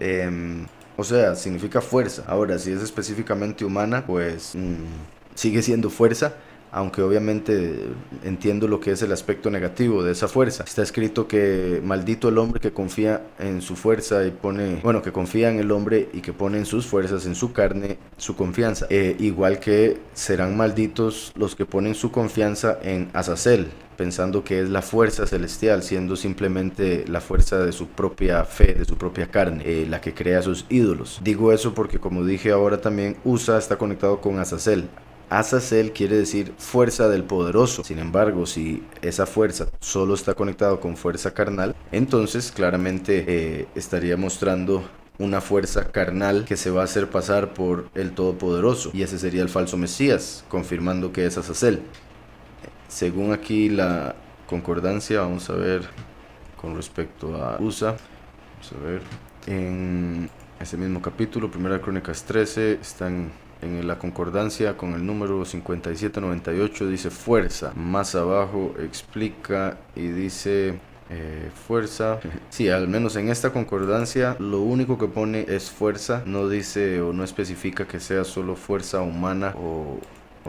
Speaker 1: O sea, significa fuerza. Ahora, si es específicamente humana, pues sigue siendo fuerza, aunque obviamente entiendo lo que es el aspecto negativo de esa fuerza. Está escrito que maldito el hombre que confía en su fuerza y que confía en el hombre y que pone en sus fuerzas, en su carne, su confianza. Igual que serán malditos los que ponen su confianza en Azazel, pensando que es la fuerza celestial, siendo simplemente la fuerza de su propia fe, de su propia carne, la que crea sus ídolos. Digo eso porque, como dije ahora también, Usa está conectado con Azazel. Azazel quiere decir fuerza del poderoso. Sin embargo, si esa fuerza solo está conectado con fuerza carnal, entonces claramente estaría mostrando una fuerza carnal que se va a hacer pasar por el Todopoderoso, y ese sería el falso Mesías, confirmando que es Azazel. Según aquí la concordancia, vamos a ver con respecto a Usa, vamos a ver en ese mismo capítulo, 1 Crónicas 13, están en la concordancia con el número 5798, dice fuerza. Más abajo explica y dice fuerza. Sí, al menos en esta concordancia lo único que pone es fuerza. No dice o no especifica que sea solo fuerza humana o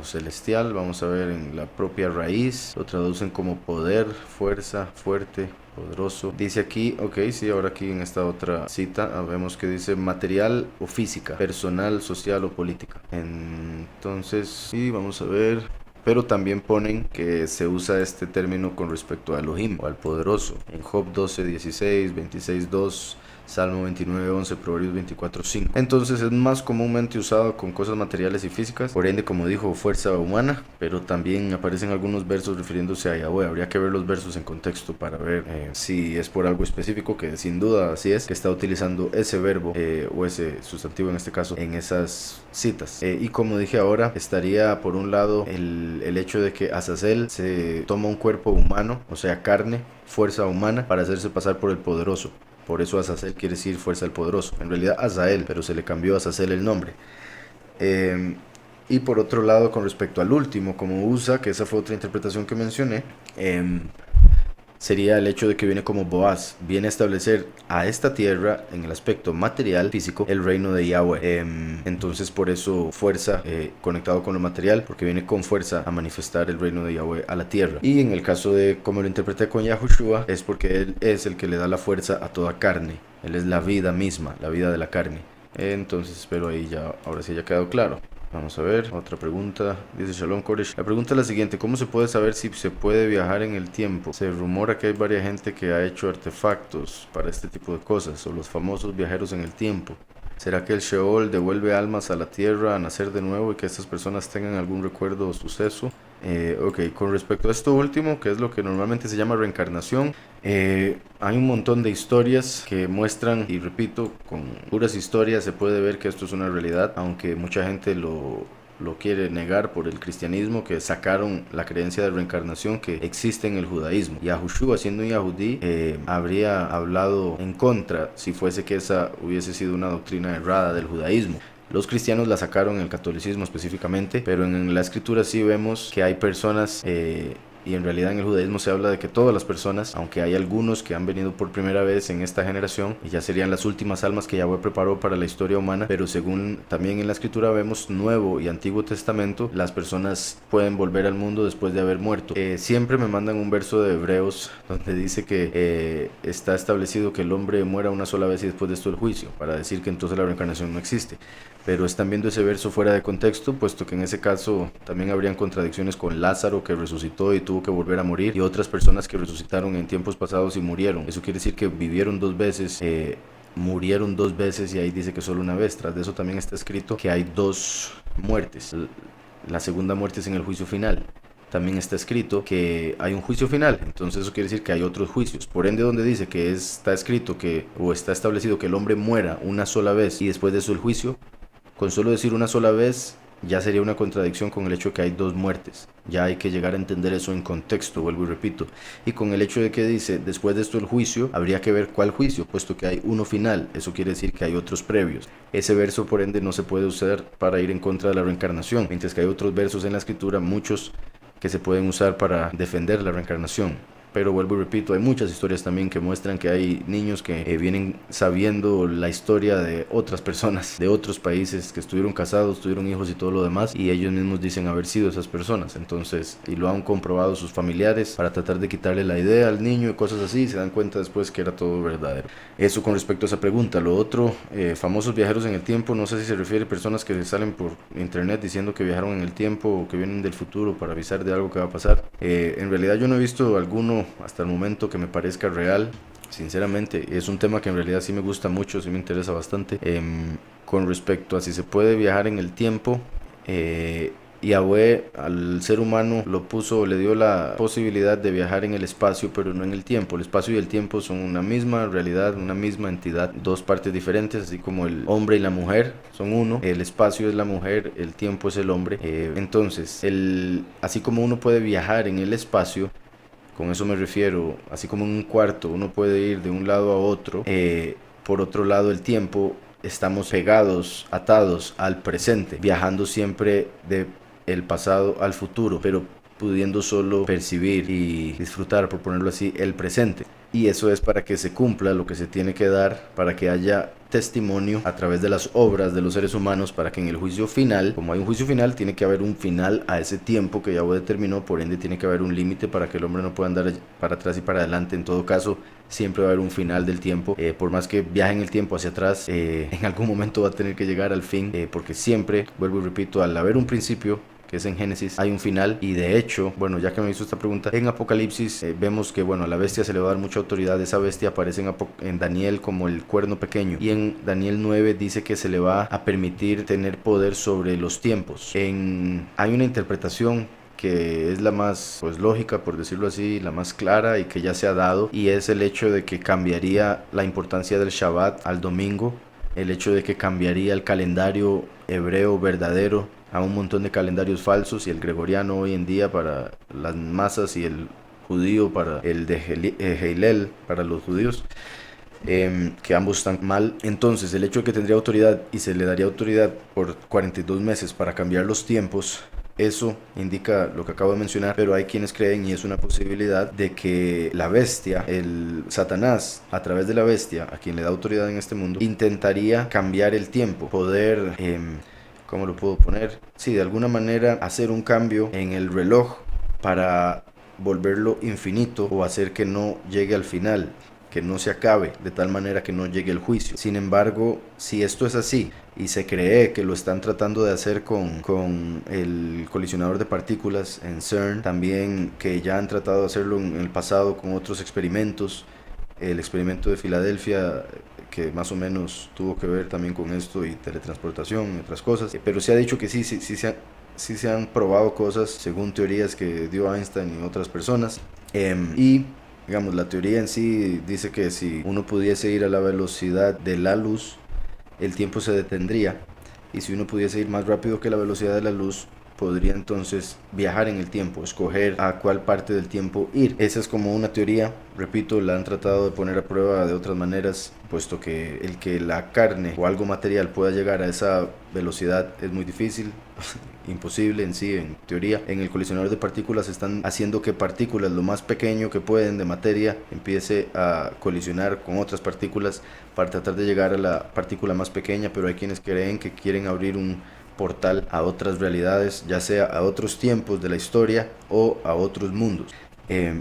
Speaker 1: celestial. Vamos a ver en la propia raíz. Lo traducen como poder, fuerza, fuerte, poderoso. Dice aquí, sí, ahora aquí en esta otra cita vemos que dice material o física, personal, social o política. Entonces, sí, vamos a ver. Pero también ponen que se usa este término con respecto a Elohim o al poderoso. En Job 12:16, 26:2, Salmo 29:11, Proverbios 24:5. Entonces es más comúnmente usado con cosas materiales y físicas, por ende, como dijo, fuerza humana, pero también aparecen algunos versos refiriéndose a Yahweh. Habría que ver los versos en contexto para ver si es por algo específico, que sin duda así es, que está utilizando ese verbo o ese sustantivo en este caso en esas citas. Y como dije ahora, estaría por un lado el hecho de que Azazel se toma un cuerpo humano, o sea, carne, fuerza humana, para hacerse pasar por el poderoso. Por eso Azazel quiere decir fuerza del poderoso. En realidad Azael, pero se le cambió a Azazel el nombre. Y por otro lado, con respecto al último, como USA, que esa fue otra interpretación que mencioné, sería el hecho de que viene como Boaz, viene a establecer a esta tierra en el aspecto material, físico, el reino de Yahweh. Entonces por eso fuerza, conectado con lo material, porque viene con fuerza a manifestar el reino de Yahweh a la tierra. Y en el caso de como lo interpreté con Yahushua, es porque él es el que le da la fuerza a toda carne, él es la vida misma, la vida de la carne. Entonces espero ahí ya, ahora sí haya quedado claro. Vamos a ver, otra pregunta. Dice Shalom Koresh. La pregunta es la siguiente: ¿cómo se puede saber si se puede viajar en el tiempo? Se rumora que hay varias gente que ha hecho artefactos para este tipo de cosas, o los famosos viajeros en el tiempo. ¿Será que el Sheol devuelve almas a la tierra a nacer de nuevo y que estas personas tengan algún recuerdo o suceso? Ok, con respecto a esto último, que es lo que normalmente se llama reencarnación, hay un montón de historias que muestran, y repito, con puras historias se puede ver que esto es una realidad, aunque mucha gente lo quiere negar por el cristianismo, que sacaron la creencia de reencarnación que existe en el judaísmo. Yahushua, siendo un yahudí, habría hablado en contra si fuese que esa hubiese sido una doctrina errada del judaísmo. Los cristianos la sacaron en el catolicismo específicamente, pero en la escritura sí vemos que hay personas, y en realidad en el judaísmo se habla de que todas las personas, aunque hay algunos que han venido por primera vez en esta generación y ya serían las últimas almas que Yahweh preparó para la historia humana, pero según también en la escritura vemos Nuevo y Antiguo Testamento, las personas pueden volver al mundo después de haber muerto. Siempre me mandan un verso de Hebreos donde dice que está establecido que el hombre muera una sola vez y después de esto el juicio, para decir que entonces la reencarnación no existe. Pero están viendo ese verso fuera de contexto, puesto que en ese caso también habrían contradicciones con Lázaro, que resucitó y tuvo que volver a morir, y otras personas que resucitaron en tiempos pasados y murieron. Eso quiere decir que vivieron dos veces, murieron dos veces, y ahí dice que solo una vez. Tras de eso también está escrito que hay dos muertes. La segunda muerte es en el juicio final. También está escrito que hay un juicio final, entonces eso quiere decir que hay otros juicios. Por ende, donde dice que está escrito que, o está establecido que el hombre muera una sola vez y después de eso el juicio, con solo decir una sola vez ya sería una contradicción con el hecho de que hay dos muertes. Ya hay que llegar a entender eso en contexto, vuelvo y repito. Y con el hecho de que dice después de esto el juicio, habría que ver cuál juicio, puesto que hay uno final. Eso quiere decir que hay otros previos. Ese verso por ende no se puede usar para ir en contra de la reencarnación, mientras que hay otros versos en la escritura, muchos, que se pueden usar para defender la reencarnación. Pero vuelvo y repito, hay muchas historias también que muestran que hay niños que vienen sabiendo la historia de otras personas, de otros países, que estuvieron casados, tuvieron hijos y todo lo demás, y ellos mismos dicen haber sido esas personas. Entonces, y lo han comprobado sus familiares para tratar de quitarle la idea al niño y cosas así, y se dan cuenta después que era todo verdadero. Eso con respecto a esa pregunta. Lo otro, famosos viajeros en el tiempo, no sé si se refiere a personas que salen por internet diciendo que viajaron en el tiempo o que vienen del futuro para avisar de algo que va a pasar. En realidad yo no he visto alguno hasta el momento que me parezca real, sinceramente. Es un tema que en realidad sí me gusta mucho, sí me interesa bastante. Con respecto a si se puede viajar en el tiempo, Yahweh al ser humano lo puso, le dio la posibilidad de viajar en el espacio, pero no en el tiempo. El espacio y el tiempo son una misma realidad, una misma entidad, dos partes diferentes, así como el hombre y la mujer son uno. El espacio es la mujer, el tiempo es el hombre. Entonces, así como uno puede viajar en el espacio, con eso me refiero, así como en un cuarto uno puede ir de un lado a otro, por otro lado el tiempo, estamos pegados, atados al presente, viajando siempre de el pasado al futuro, pero pudiendo solo percibir y disfrutar, por ponerlo así, el presente. Y eso es para que se cumpla lo que se tiene que dar, para que haya testimonio a través de las obras de los seres humanos, para que en el juicio final, como hay un juicio final, tiene que haber un final a ese tiempo que Yahweh determinó. Por ende tiene que haber un límite para que el hombre no pueda andar para atrás y para adelante. En todo caso, siempre va a haber un final del tiempo. Por más que viaje en el tiempo hacia atrás, en algún momento va a tener que llegar al fin, porque siempre, vuelvo y repito, al haber un principio, que es en Génesis, hay un final. Y de hecho, bueno, ya que me hizo esta pregunta, en Apocalipsis vemos que, bueno, a la bestia se le va a dar mucha autoridad. Esa bestia aparece en Daniel como el cuerno pequeño, y en Daniel 9 dice que se le va a permitir tener poder sobre los tiempos. Hay una interpretación que es la más, pues, lógica, por decirlo así, la más clara y que ya se ha dado, y es el hecho de que cambiaría la importancia del Shabbat al domingo, el hecho de que cambiaría el calendario hebreo verdadero a un montón de calendarios falsos, y el gregoriano hoy en día para las masas y el judío para el de Heilel para los judíos. que ambos están mal. Entonces el hecho de que tendría autoridad y se le daría autoridad por 42 meses para cambiar los tiempos, eso indica lo que acabo de mencionar, pero hay quienes creen, y es una posibilidad, de que la bestia, el Satanás, a través de la bestia, a quien le da autoridad en este mundo, intentaría cambiar el tiempo, poder, ¿cómo lo puedo poner? Sí, de alguna manera hacer un cambio en el reloj para volverlo infinito o hacer que no llegue al final, que no se acabe, de tal manera que no llegue el juicio. Sin embargo, si esto es así y se cree que lo están tratando de hacer con el colisionador de partículas en CERN, también que ya han tratado de hacerlo en el pasado con otros experimentos, el experimento de Filadelfia, que más o menos tuvo que ver también con esto, y teletransportación y otras cosas, pero se ha dicho que sí se han probado cosas según teorías que dio Einstein y otras personas, y digamos, la teoría en sí dice que si uno pudiese ir a la velocidad de la luz, el tiempo se detendría, y si uno pudiese ir más rápido que la velocidad de la luz, podría entonces viajar en el tiempo, escoger a cuál parte del tiempo ir. Esa es como una teoría, repito, la han tratado de poner a prueba de otras maneras, puesto que el que la carne o algo material pueda llegar a esa velocidad es muy difícil, imposible en sí, en teoría. En el colisionador de partículas están haciendo que partículas, lo más pequeño que pueden de materia, empiece a colisionar con otras partículas para tratar de llegar a la partícula más pequeña, pero hay quienes creen que quieren abrir un portal a otras realidades, ya sea a otros tiempos de la historia o a otros mundos,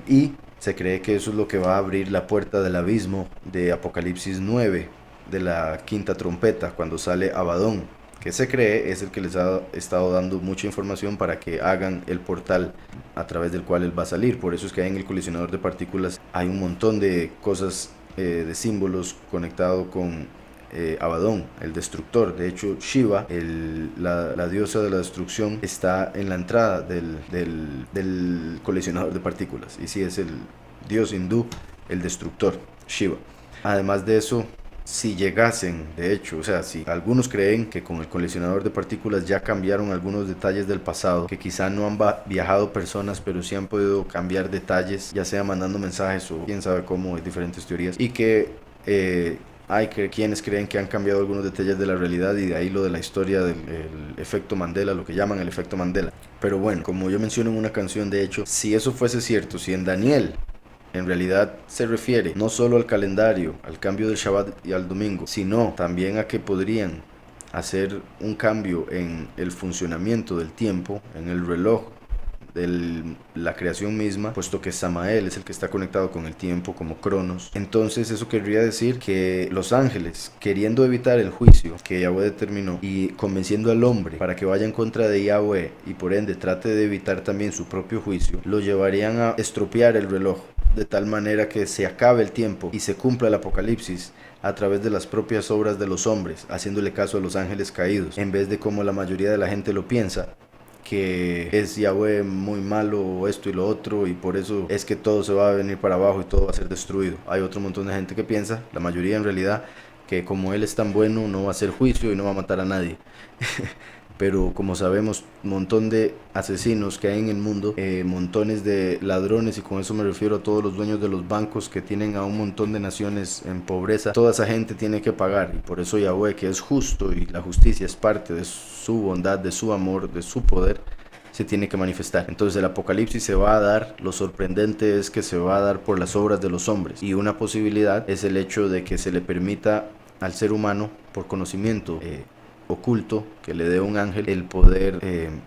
Speaker 1: y se cree que eso es lo que va a abrir la puerta del abismo de Apocalipsis 9, de la quinta trompeta, cuando sale Abadón, que se cree es el que les ha estado dando mucha información para que hagan el portal a través del cual él va a salir. Por eso es que en el colisionador de partículas hay un montón de cosas, de símbolos conectados con Abadón, el destructor. De hecho, Shiva, la diosa de la destrucción, está en la entrada del colisionador de partículas, y sí, es el dios hindú, el destructor, Shiva. Además de eso, si llegasen, de hecho, o sea, si algunos creen que con el colisionador de partículas ya cambiaron algunos detalles del pasado, que quizá no han viajado personas, pero sí han podido cambiar detalles, ya sea mandando mensajes o quién sabe cómo, hay diferentes teorías, y que hay quienes creen que han cambiado algunos detalles de la realidad, y de ahí lo de la historia del efecto Mandela, lo que llaman el efecto Mandela. Pero bueno, como yo menciono en una canción, de hecho, si eso fuese cierto, si en Daniel en realidad se refiere no solo al calendario, al cambio del Shabbat y al domingo, sino también a que podrían hacer un cambio en el funcionamiento del tiempo, en el reloj de la creación misma, puesto que Samael es el que está conectado con el tiempo como Cronos. Entonces eso querría decir que los ángeles, queriendo evitar el juicio que Yahweh determinó y convenciendo al hombre para que vaya en contra de Yahweh, y por ende trate de evitar también su propio juicio, lo llevarían a estropear el reloj, de tal manera que se acabe el tiempo y se cumpla el apocalipsis a través de las propias obras de los hombres, haciéndole caso a los ángeles caídos, en vez de como la mayoría de la gente lo piensa, que es Yahweh muy malo o esto y lo otro, y por eso es que todo se va a venir para abajo y todo va a ser destruido. Hay otro montón de gente que piensa, la mayoría en realidad, que como él es tan bueno no va a hacer juicio y no va a matar a nadie. Pero como sabemos, un montón de asesinos que hay en el mundo, montones de ladrones, y con eso me refiero a todos los dueños de los bancos que tienen a un montón de naciones en pobreza, toda esa gente tiene que pagar, y por eso Yahweh, que es justo y la justicia es parte de su bondad, de su amor, de su poder, se tiene que manifestar. Entonces el apocalipsis se va a dar, lo sorprendente es que se va a dar por las obras de los hombres, y una posibilidad es el hecho de que se le permita al ser humano, por conocimiento oculto que le dé un ángel, el poder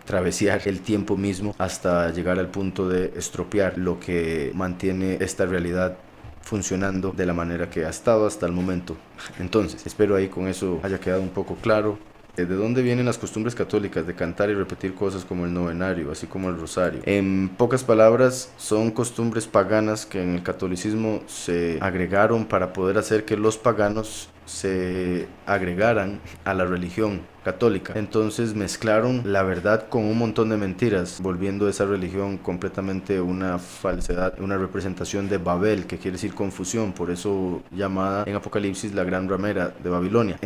Speaker 1: travesear el tiempo mismo hasta llegar al punto de estropear lo que mantiene esta realidad funcionando de la manera que ha estado hasta el momento. Entonces, espero ahí con eso haya quedado un poco claro. ¿De dónde vienen las costumbres católicas de cantar y repetir cosas como el novenario, así como el rosario? En pocas palabras, son costumbres paganas que en el catolicismo se agregaron para poder hacer que los paganos se agregaran a la religión católica. Entonces mezclaron la verdad con un montón de mentiras, volviendo esa religión completamente una falsedad, una representación de Babel, que quiere decir confusión, por eso llamada en Apocalipsis la gran ramera de Babilonia.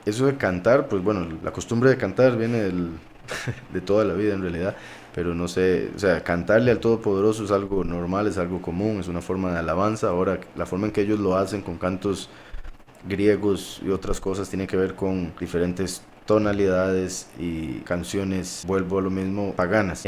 Speaker 1: Eso de cantar, pues bueno, la costumbre de cantar viene de toda la vida en realidad, pero no sé, o sea, cantarle al Todopoderoso es algo normal, es algo común, es una forma de alabanza. Ahora, la forma en que ellos lo hacen con cantos griegos y otras cosas tiene que ver con diferentes tonalidades y canciones, vuelvo a lo mismo, paganas.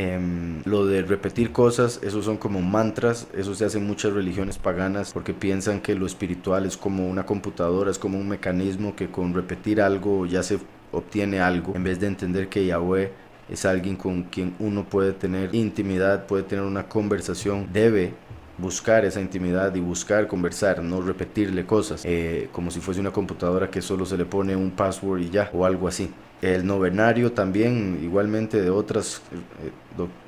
Speaker 1: Lo de repetir cosas, esos son como mantras, eso se hace en muchas religiones paganas porque piensan que lo espiritual es como una computadora, es como un mecanismo que con repetir algo ya se obtiene algo, en vez de entender que Yahweh es alguien con quien uno puede tener intimidad, puede tener una conversación, debe buscar esa intimidad y buscar conversar, no repetirle cosas, como si fuese una computadora que solo se le pone un password y ya, o algo así. El novenario también, igualmente de otras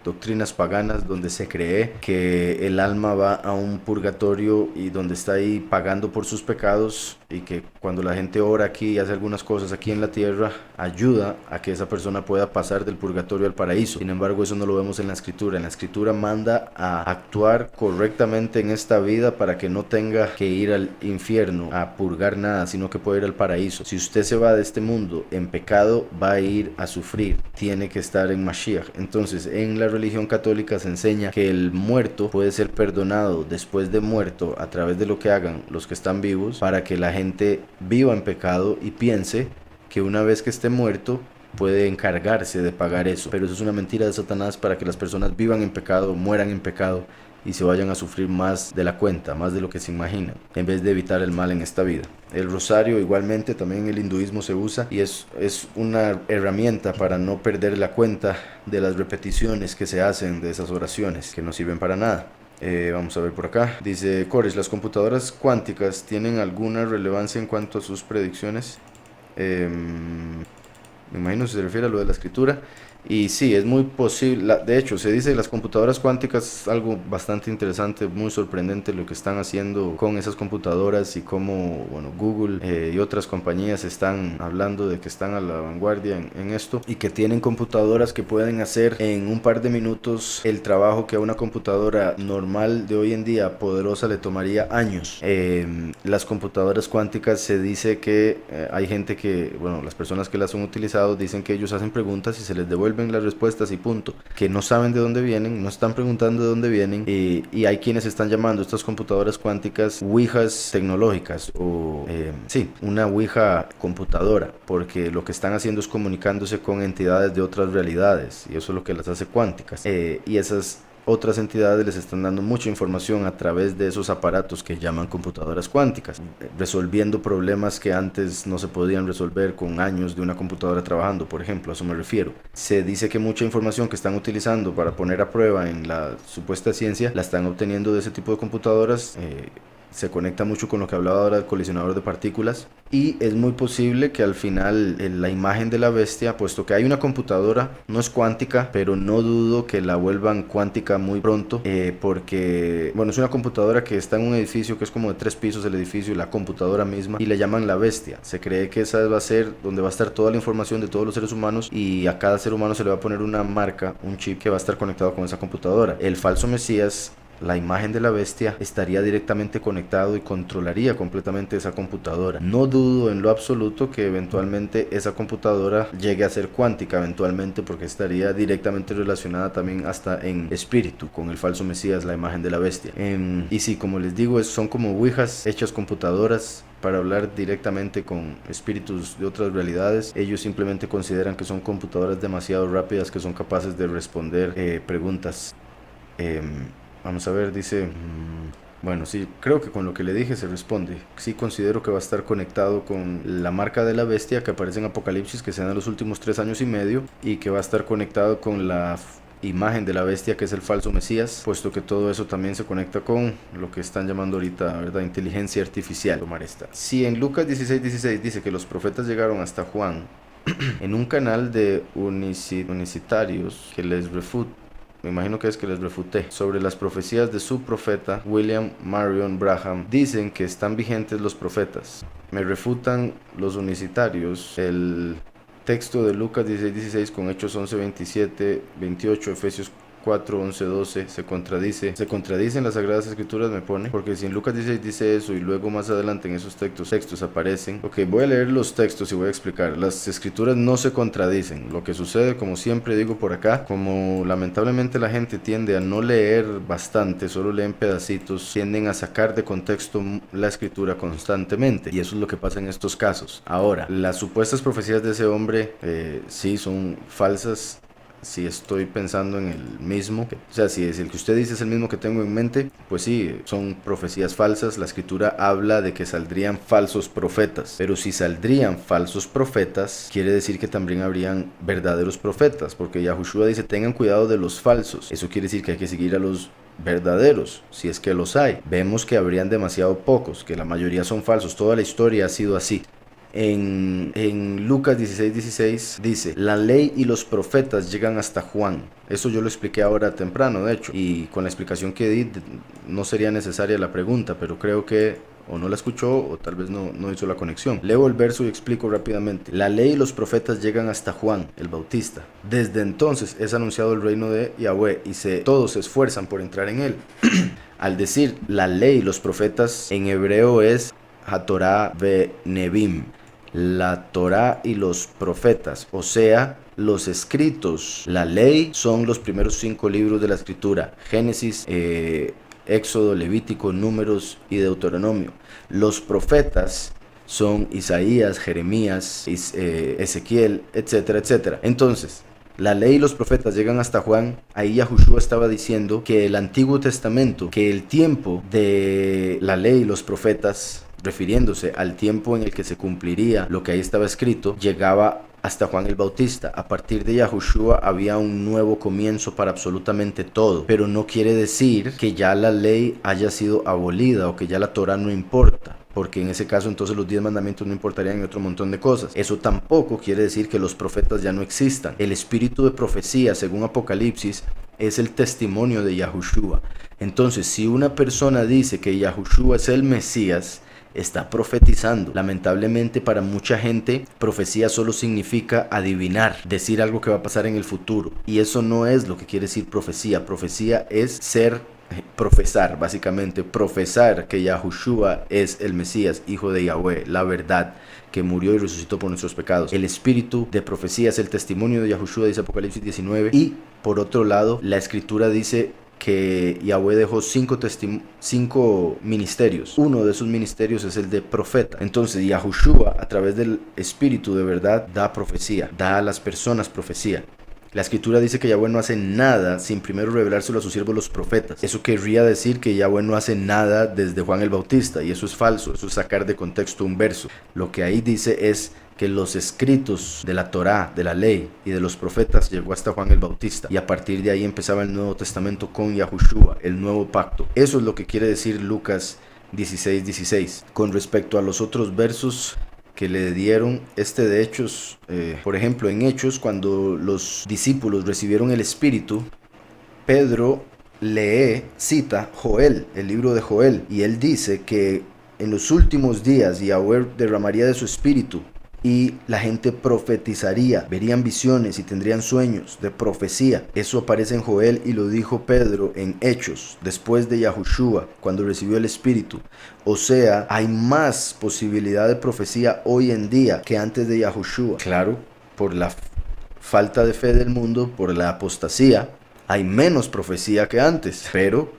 Speaker 1: doctrinas paganas, donde se cree que el alma va a un purgatorio y donde está ahí pagando por sus pecados, y que cuando la gente ora aquí y hace algunas cosas aquí en la tierra, ayuda a que esa persona pueda pasar del purgatorio al paraíso. Sin embargo, eso no lo vemos en la escritura. En la escritura manda a actuar correctamente en esta vida para que no tenga que ir al infierno a purgar nada, sino que puede ir al paraíso. Si usted se va de este mundo en pecado, va a ir a sufrir, tiene que estar en Mashiach. Entonces, en la religión católica se enseña que el muerto puede ser perdonado después de muerto a través de lo que hagan los que están vivos, para que la gente viva en pecado y piense que una vez que esté muerto puede encargarse de pagar eso. Pero eso es una mentira de Satanás para que las personas vivan en pecado, mueran en pecado y se vayan a sufrir más de la cuenta, más de lo que se imaginan, en vez de evitar el mal en esta vida. El rosario igualmente también en el hinduismo se usa y es una herramienta para no perder la cuenta de las repeticiones que se hacen de esas oraciones que no sirven para nada. Vamos a ver por acá. Dice Cores, ¿las computadoras cuánticas tienen alguna relevancia en cuanto a sus predicciones? Me imagino que se refiere a lo de la escritura. Y sí, es muy posible. De hecho, se dice que las computadoras cuánticas es algo bastante interesante, muy sorprendente lo que están haciendo con esas computadoras y cómo, bueno, Google y otras compañías están hablando de que están a la vanguardia en esto y que tienen computadoras que pueden hacer en un par de minutos el trabajo que a una computadora normal de hoy en día, poderosa, le tomaría años. Las computadoras cuánticas se dice que hay gente que, bueno, las personas que las han utilizado dicen que ellos hacen preguntas y se les devuelven las respuestas y punto, que no saben de dónde vienen, no están preguntando de dónde vienen, y hay quienes están llamando estas computadoras cuánticas ouijas tecnológicas o sí, una ouija computadora, porque lo que están haciendo es comunicándose con entidades de otras realidades y eso es lo que las hace cuánticas, y esas otras entidades les están dando mucha información a través de esos aparatos que llaman computadoras cuánticas, resolviendo problemas que antes no se podían resolver con años de una computadora trabajando, por ejemplo, a eso me refiero. Se dice que mucha información que están utilizando para poner a prueba en la supuesta ciencia, la están obteniendo de ese tipo de computadoras. Se conecta mucho con lo que hablaba ahora del colisionador de partículas, y es muy posible que al final la imagen de la bestia, puesto que hay una computadora, no es cuántica, pero no dudo que la vuelvan cuántica muy pronto, porque, bueno, es una computadora que está en un edificio que es como de 3 pisos el edificio, la computadora misma, y le llaman la bestia. Se cree que esa va a ser donde va a estar toda la información de todos los seres humanos, y a cada ser humano se le va a poner una marca, un chip que va a estar conectado con esa computadora. El falso Mesías, la imagen de la bestia, estaría directamente conectado y controlaría completamente esa computadora. No dudo en lo absoluto que eventualmente esa computadora llegue a ser cuántica eventualmente, porque estaría directamente relacionada también hasta en espíritu con el falso Mesías, la imagen de la bestia. Y sí, como les digo, son como ouijas hechas computadoras para hablar directamente con espíritus de otras realidades. Ellos simplemente consideran que son computadoras demasiado rápidas que son capaces de responder preguntas. Vamos a ver, dice, bueno, sí, creo que con lo que le dije se responde. Sí considero que va a estar conectado con la marca de la bestia que aparece en Apocalipsis, que se da en los últimos 3 años y medio, y que va a estar conectado con la imagen de la bestia, que es el falso Mesías, puesto que todo eso también se conecta con lo que están llamando ahorita, ¿verdad?, inteligencia artificial. Tomar esta. Sí, en Lucas 16:16 dice que los profetas llegaron hasta Juan en un canal de unicitarios que les refutan. Me imagino que es que les refuté sobre las profecías de su profeta William Marion Branham. Dicen que están vigentes los profetas. Me refutan los unicitarios el texto de Lucas 16:16 con Hechos 11:27, 28, Efesios 4, 11, 12 se contradicen las Sagradas Escrituras, me pone, porque si en Lucas 16 dice eso y luego más adelante en esos textos aparecen. Ok, voy a leer los textos y voy a explicar. Las Escrituras no se contradicen. Lo que sucede, como siempre digo por acá, como lamentablemente la gente tiende a no leer bastante, solo leen pedacitos, tienden a sacar de contexto la Escritura constantemente, y eso es lo que pasa en estos casos. Ahora, las supuestas profecías de ese hombre sí son falsas. Si estoy pensando en el mismo, o sea, si es el que usted dice es el mismo que tengo en mente, pues sí, son profecías falsas. La Escritura habla de que saldrían falsos profetas, pero si saldrían falsos profetas, quiere decir que también habrían verdaderos profetas, porque Yahushua dice: tengan cuidado de los falsos. Eso quiere decir que hay que seguir a los verdaderos, si es que los hay. Vemos que habrían demasiado pocos, que la mayoría son falsos. Toda la historia ha sido así. En Lucas 16:16 dice: la ley y los profetas llegan hasta Juan. Eso yo lo expliqué ahora temprano, de hecho, y con la explicación que di no sería necesaria la pregunta, pero creo que o no la escuchó o tal vez no hizo la conexión. Leo el verso y explico rápidamente. La ley y los profetas llegan hasta Juan el Bautista. Desde entonces es anunciado el reino de Yahweh y todos se esfuerzan por entrar en él. Al decir la ley y los profetas, en hebreo es HaTorah ve-Nebim. La Torá y los profetas, o sea, los escritos. La ley son los primeros 5 libros de la Escritura: Génesis, Éxodo, Levítico, Números y Deuteronomio. Los profetas son Isaías, Jeremías, Ezequiel, etcétera, etcétera. Entonces, la ley y los profetas llegan hasta Juan. Ahí Yahushua estaba diciendo que el Antiguo Testamento, que el tiempo de la ley y los profetas, refiriéndose al tiempo en el que se cumpliría lo que ahí estaba escrito, llegaba hasta Juan el Bautista. A partir de Yahushua había un nuevo comienzo para absolutamente todo, pero no quiere decir que ya la ley haya sido abolida o que ya la Torah no importa, porque en ese caso entonces los 10 mandamientos no importarían y otro montón de cosas. Eso tampoco quiere decir que los profetas ya no existan. El espíritu de profecía, según Apocalipsis, es el testimonio de Yahushua. Entonces, si una persona dice que Yahushua es el Mesías, está profetizando. Lamentablemente para mucha gente, profecía solo significa adivinar, decir algo que va a pasar en el futuro, y eso no es lo que quiere decir profecía. Profecía es profesar, básicamente, profesar que Yahushua es el Mesías, hijo de Yahweh, la verdad, que murió y resucitó por nuestros pecados. El espíritu de profecía es el testimonio de Yahushua, dice Apocalipsis 19, y por otro lado, la Escritura dice que Yahweh dejó 5 ministerios. Uno de esos ministerios es el de profeta. Entonces Yahushua, a través del espíritu de verdad, da profecía, da a las personas profecía. La Escritura dice que Yahweh no hace nada sin primero revelárselo a sus siervos los profetas. Eso querría decir que Yahweh no hace nada desde Juan el Bautista, y eso es falso. Eso es sacar de contexto un verso. Lo que ahí dice es que los escritos de la Torá, de la ley y de los profetas llegó hasta Juan el Bautista, y a partir de ahí empezaba el Nuevo Testamento con Yahushua, el nuevo pacto. Eso es lo que quiere decir Lucas 16:16. Con respecto a los otros versos que le dieron, de Hechos, por ejemplo, en Hechos, cuando los discípulos recibieron el Espíritu, Pedro cita Joel, el libro de Joel, y él dice que en los últimos días Yahweh derramaría de su Espíritu y la gente profetizaría, verían visiones y tendrían sueños de profecía. Eso aparece en Joel y lo dijo Pedro en Hechos, después de Yahushua, cuando recibió el Espíritu. O sea, hay más posibilidad de profecía hoy en día que antes de Yahushua. Claro, por la falta de fe del mundo, por la apostasía, hay menos profecía que antes, pero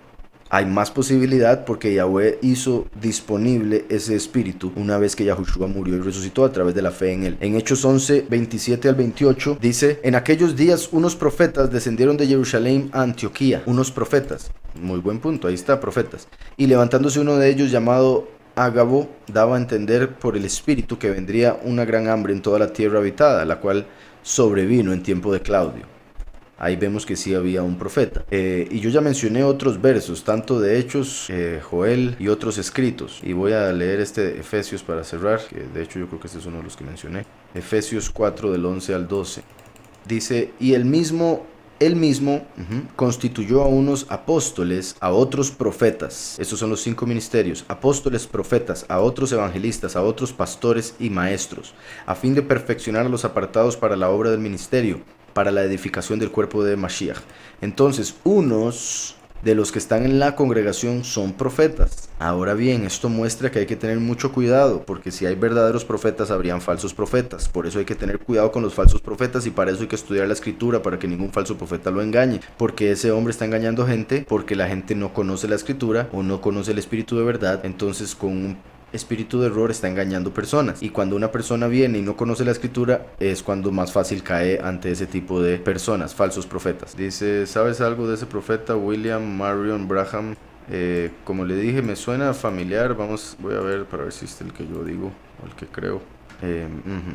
Speaker 1: hay más posibilidad porque Yahweh hizo disponible ese espíritu una vez que Yahushua murió y resucitó a través de la fe en él. En Hechos 11, 27 al 28 dice: en aquellos días unos profetas descendieron de Jerusalén a Antioquía. Unos profetas, muy buen punto, ahí está, profetas. Y levantándose uno de ellos llamado Ágabo, daba a entender por el espíritu que vendría una gran hambre en toda la tierra habitada, la cual sobrevino en tiempo de Claudio. Ahí vemos que sí había un profeta. Y yo ya mencioné otros versos, tanto de Hechos, Joel y otros escritos. Y voy a leer de Efesios para cerrar, que de hecho yo creo que este es uno de los que mencioné. Efesios 4 del 11 al 12. Dice: y él mismo constituyó a unos apóstoles, a otros profetas. Estos son los 5 ministerios: apóstoles, profetas, a otros evangelistas, a otros pastores y maestros, a fin de perfeccionar a los apartados para la obra del ministerio, para la edificación del cuerpo de Mashiach. Entonces, unos de los que están en la congregación son profetas. Ahora bien, esto muestra que hay que tener mucho cuidado, porque si hay verdaderos profetas, habrían falsos profetas. Por eso hay que tener cuidado con los falsos profetas, y para eso hay que estudiar la escritura, para que ningún falso profeta lo engañe, porque ese hombre está engañando gente, porque la gente no conoce la escritura o no conoce el espíritu de verdad. Entonces, con un espíritu de error está engañando personas, y cuando una persona viene y no conoce la escritura, es cuando más fácil cae ante ese tipo de personas, falsos profetas. Dice, ¿sabes algo de ese profeta William Marion Branham? Como le dije, me suena familiar. Voy a ver para ver si es el que yo digo o el que creo.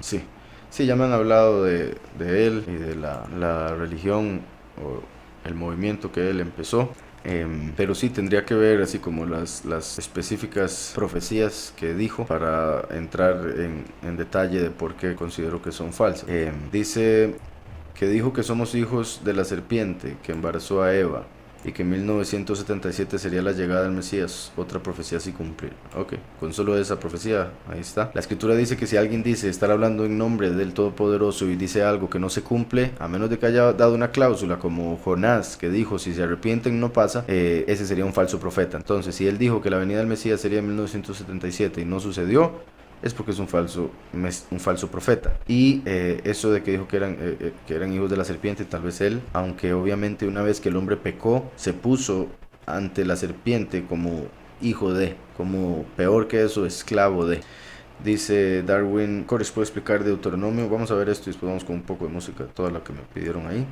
Speaker 1: Sí, ya me han hablado de él y de la religión o el movimiento que él empezó. Pero sí tendría que ver así como las específicas profecías que dijo para entrar en detalle de por qué considero que son falsas. Dice que dijo que somos hijos de la serpiente que embarazó a Eva, y que en 1977 sería la llegada del Mesías, otra profecía sin cumplir. Ok, con solo esa profecía, ahí está. La escritura dice que si alguien dice estar hablando en nombre del Todopoderoso y dice algo que no se cumple, a menos de que haya dado una cláusula como Jonás, que dijo si se arrepienten no pasa, ese sería un falso profeta. Entonces, si él dijo que la venida del Mesías sería en 1977 y no sucedió, es porque es un falso profeta. Y eso de que dijo que eran hijos de la serpiente, tal vez él, aunque obviamente una vez que el hombre pecó, se puso ante la serpiente como hijo de, como peor que eso, esclavo de. Dice Darwin, Corres, ¿puedo explicar Deuteronomio? Vamos a ver esto y después vamos con un poco de música, toda la que me pidieron ahí.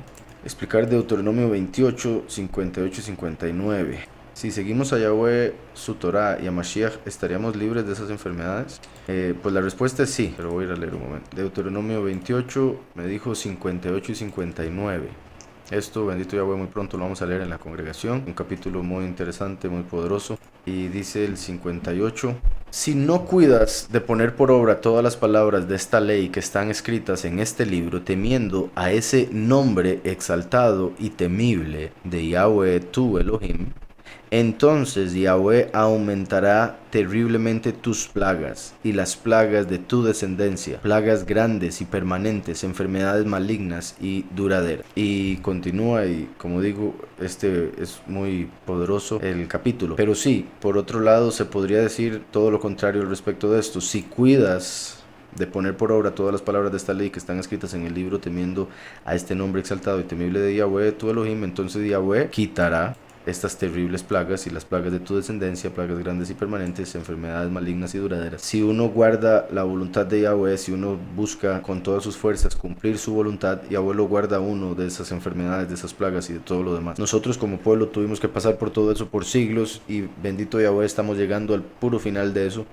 Speaker 1: Explicar Deuteronomio 28, 58 y 59. Si seguimos a Yahweh, su Torah y a Mashiach, ¿estaríamos libres de esas enfermedades? Pues la respuesta es sí, pero voy a ir a leer un momento. Deuteronomio 28 me dijo 58 y 59. Esto, bendito Yahweh, muy pronto lo vamos a leer en la congregación. Un capítulo muy interesante, muy poderoso. Y dice el 58. Si no cuidas de poner por obra todas las palabras de esta ley que están escritas en este libro, temiendo a ese nombre exaltado y temible de Yahweh tu Elohim, entonces Yahweh aumentará terriblemente tus plagas y las plagas de tu descendencia, plagas grandes y permanentes, enfermedades malignas y duraderas. Y continúa, y como digo, este es muy poderoso el capítulo. Pero sí, por otro lado se podría decir todo lo contrario al respecto de esto. Si cuidas de poner por obra todas las palabras de esta ley que están escritas en el libro, temiendo a este nombre exaltado y temible de Yahweh tu Elohim, entonces Yahweh quitará estas terribles plagas y las plagas de tu descendencia, plagas grandes y permanentes, enfermedades malignas y duraderas. Si uno guarda la voluntad de Yahweh, si uno busca con todas sus fuerzas cumplir su voluntad, Yahweh lo guarda uno de esas enfermedades, de esas plagas y de todo lo demás. Nosotros como pueblo tuvimos que pasar por todo eso por siglos, y bendito Yahweh, estamos llegando al puro final de eso.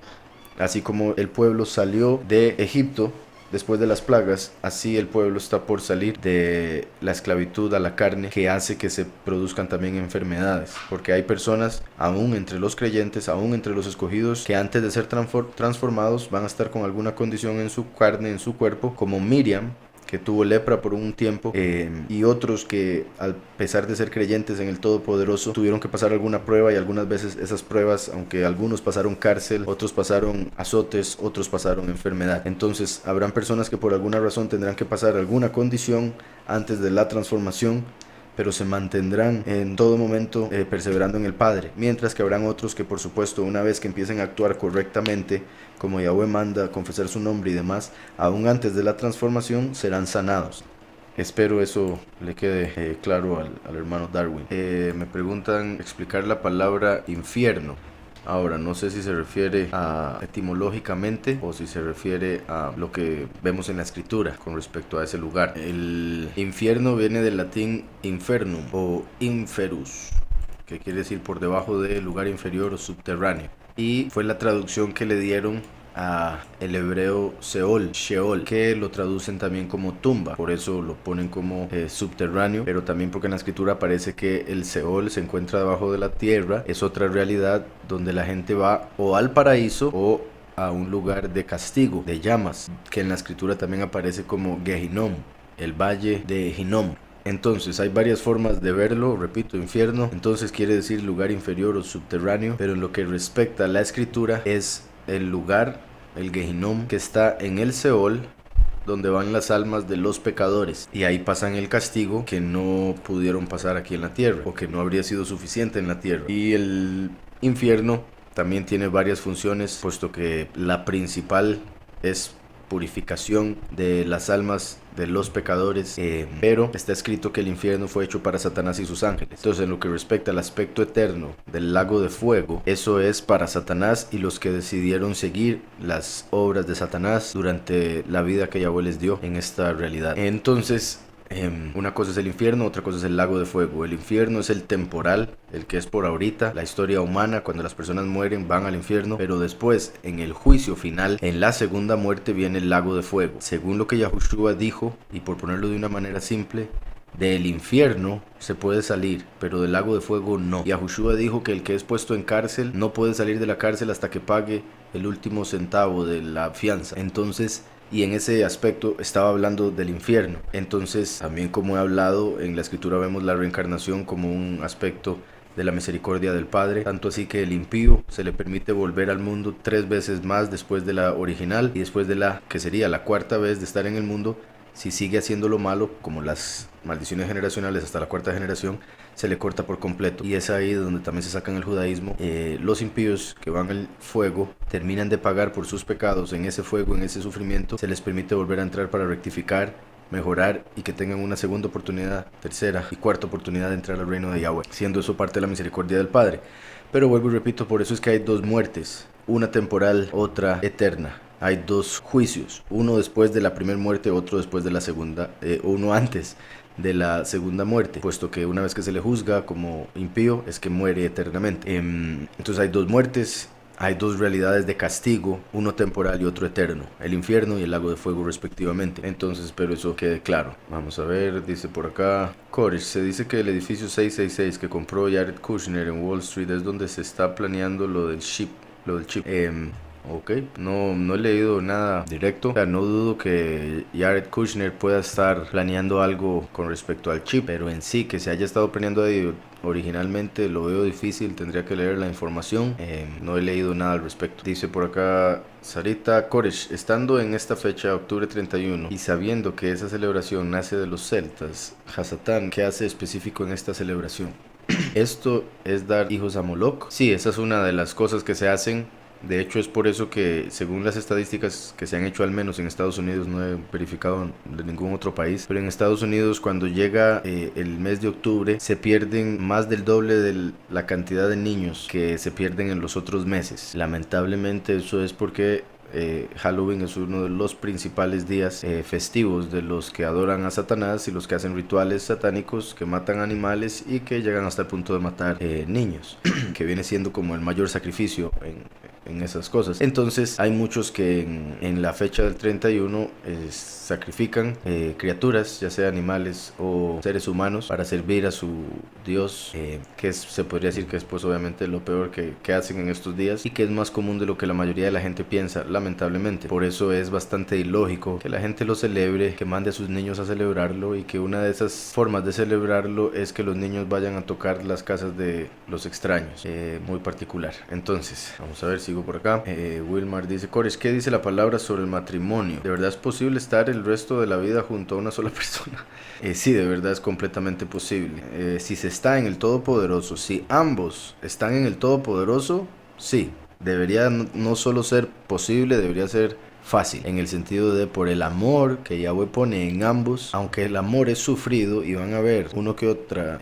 Speaker 1: Así como el pueblo salió de Egipto después de las plagas, así el pueblo está por salir de la esclavitud a la carne, que hace que se produzcan también enfermedades, porque hay personas, aún entre los creyentes, aún entre los escogidos, que antes de ser transformados van a estar con alguna condición en su carne, en su cuerpo, como Miriam, que tuvo lepra por un tiempo, y otros que, a pesar de ser creyentes en el Todopoderoso, tuvieron que pasar alguna prueba, y algunas veces esas pruebas, aunque algunos pasaron cárcel, otros pasaron azotes, otros pasaron enfermedad. Entonces habrán personas que por alguna razón tendrán que pasar alguna condición antes de la transformación, pero se mantendrán en todo momento perseverando en el Padre, mientras que habrán otros que, por supuesto, una vez que empiecen a actuar correctamente como Yahweh manda, confesar su nombre y demás, aún antes de la transformación serán sanados. Espero eso le quede claro al hermano Darwin. Me preguntan explicar la palabra infierno. Ahora, no sé si se refiere a etimológicamente o si se refiere a lo que vemos en la escritura con respecto a ese lugar. El infierno viene del latín infernum o inferus, que quiere decir por debajo del lugar inferior o subterráneo. Y fue la traducción que le dieron a el hebreo Seol, Sheol, que lo traducen también como tumba, por eso lo ponen como subterráneo, pero también porque en la escritura aparece que el Seol se encuentra debajo de la tierra, es otra realidad donde la gente va o al paraíso o a un lugar de castigo, de llamas, que en la escritura también aparece como Gehinom, el valle de Hinnom. Entonces hay varias formas de verlo, repito, infierno, entonces quiere decir lugar inferior o subterráneo, pero en lo que respecta a la escritura es el lugar, el Gehinom, que está en el Seol, donde van las almas de los pecadores, y ahí pasan el castigo que no pudieron pasar aquí en la tierra, o que no habría sido suficiente en la tierra. Y el infierno también tiene varias funciones, puesto que la principal es purificación de las almas de los pecadores, pero está escrito que el infierno fue hecho para Satanás y sus ángeles. Entonces, en lo que respecta al aspecto eterno del lago de fuego, eso es para Satanás y los que decidieron seguir las obras de Satanás durante la vida que Yahweh les dio en esta realidad. Entonces, una cosa es el infierno, otra cosa es el lago de fuego. El infierno es el temporal, el que es por ahorita, la historia humana. Cuando las personas mueren van al infierno, pero después en el juicio final, en la segunda muerte, viene el lago de fuego. Según lo que Yahushua dijo, y por ponerlo de una manera simple, del infierno se puede salir, pero del lago de fuego no. Yahushua dijo que el que es puesto en cárcel no puede salir de la cárcel hasta que pague el último centavo de la fianza. Entonces, y en ese aspecto estaba hablando del infierno. Entonces, también, como he hablado, en la escritura vemos la reencarnación como un aspecto de la misericordia del Padre, tanto así que el impío se le permite volver al mundo 3 veces más después de la original, y después de la que sería la 4ª vez de estar en el mundo, si sigue haciendo lo malo, como las maldiciones generacionales hasta la 4ª generación, se le corta por completo. Y es ahí donde también se sacan el judaísmo. Los impíos que van al fuego terminan de pagar por sus pecados en ese fuego, en ese sufrimiento. Se les permite volver a entrar para rectificar, mejorar, y que tengan una segunda oportunidad, tercera y cuarta oportunidad de entrar al reino de Yahweh, siendo eso parte de la misericordia del Padre. Pero vuelvo y repito, por eso es que hay 2 muertes, una temporal, otra eterna. Hay 2 juicios, uno después de la primera muerte, otro después de la segunda, uno antes de la segunda muerte, puesto que una vez que se le juzga como impío es que muere eternamente. Entonces hay 2 muertes, hay 2 realidades de castigo, uno temporal y otro eterno, el infierno y el lago de fuego respectivamente. Entonces espero eso quede claro. Vamos a ver, dice por acá Koresh, se dice que el edificio 666 que compró Jared Kushner en Wall Street es donde se está planeando lo del chip. Ok, no he leído nada directo. O sea, no dudo que Jared Kushner pueda estar planeando algo con respecto al chip, pero en sí que se haya estado planeando ahí originalmente lo veo difícil, tendría que leer la información. No he leído nada al respecto. Dice por acá Sarita Koresh, estando en esta fecha, octubre 31, y sabiendo que esa celebración nace de los celtas, Hasatán, ¿qué hace específico en esta celebración? ¿Esto es dar hijos a Moloch? Sí, esa es una de las cosas que se hacen. De hecho, es por eso que, según las estadísticas que se han hecho, al menos en Estados Unidos, no he verificado de ningún otro país, pero en Estados Unidos, cuando llega el mes de octubre, se pierden más del doble de la cantidad de niños que se pierden en los otros meses. Lamentablemente, eso es porque Halloween es uno de los principales días festivos de los que adoran a Satanás y los que hacen rituales satánicos, que matan animales y que llegan hasta el punto de matar niños, que viene siendo como el mayor sacrificio en esas cosas. Entonces hay muchos que en la fecha del 31 sacrifican criaturas, ya sea animales o seres humanos, para servir a su Dios, que se podría decir que es pues obviamente lo peor que hacen en estos días, y que es más común de lo que la mayoría de la gente piensa, lamentablemente. Por eso es bastante ilógico que la gente lo celebre, que mande a sus niños a celebrarlo, y que una de esas formas de celebrarlo es que los niños vayan a tocar las casas de los extraños, muy particular. Entonces, vamos a ver, sigo por acá. Wilmar dice, Koresh, ¿qué dice la palabra sobre el matrimonio? ¿De verdad es posible estar el resto de la vida junto a una sola persona? Sí, de verdad es completamente posible. Si se está en el Todopoderoso, si ambos están en el Todopoderoso, sí. Debería no solo ser posible, debería ser fácil, en el sentido de por el amor que Yahweh pone en ambos, aunque el amor es sufrido y van a haber uno que otra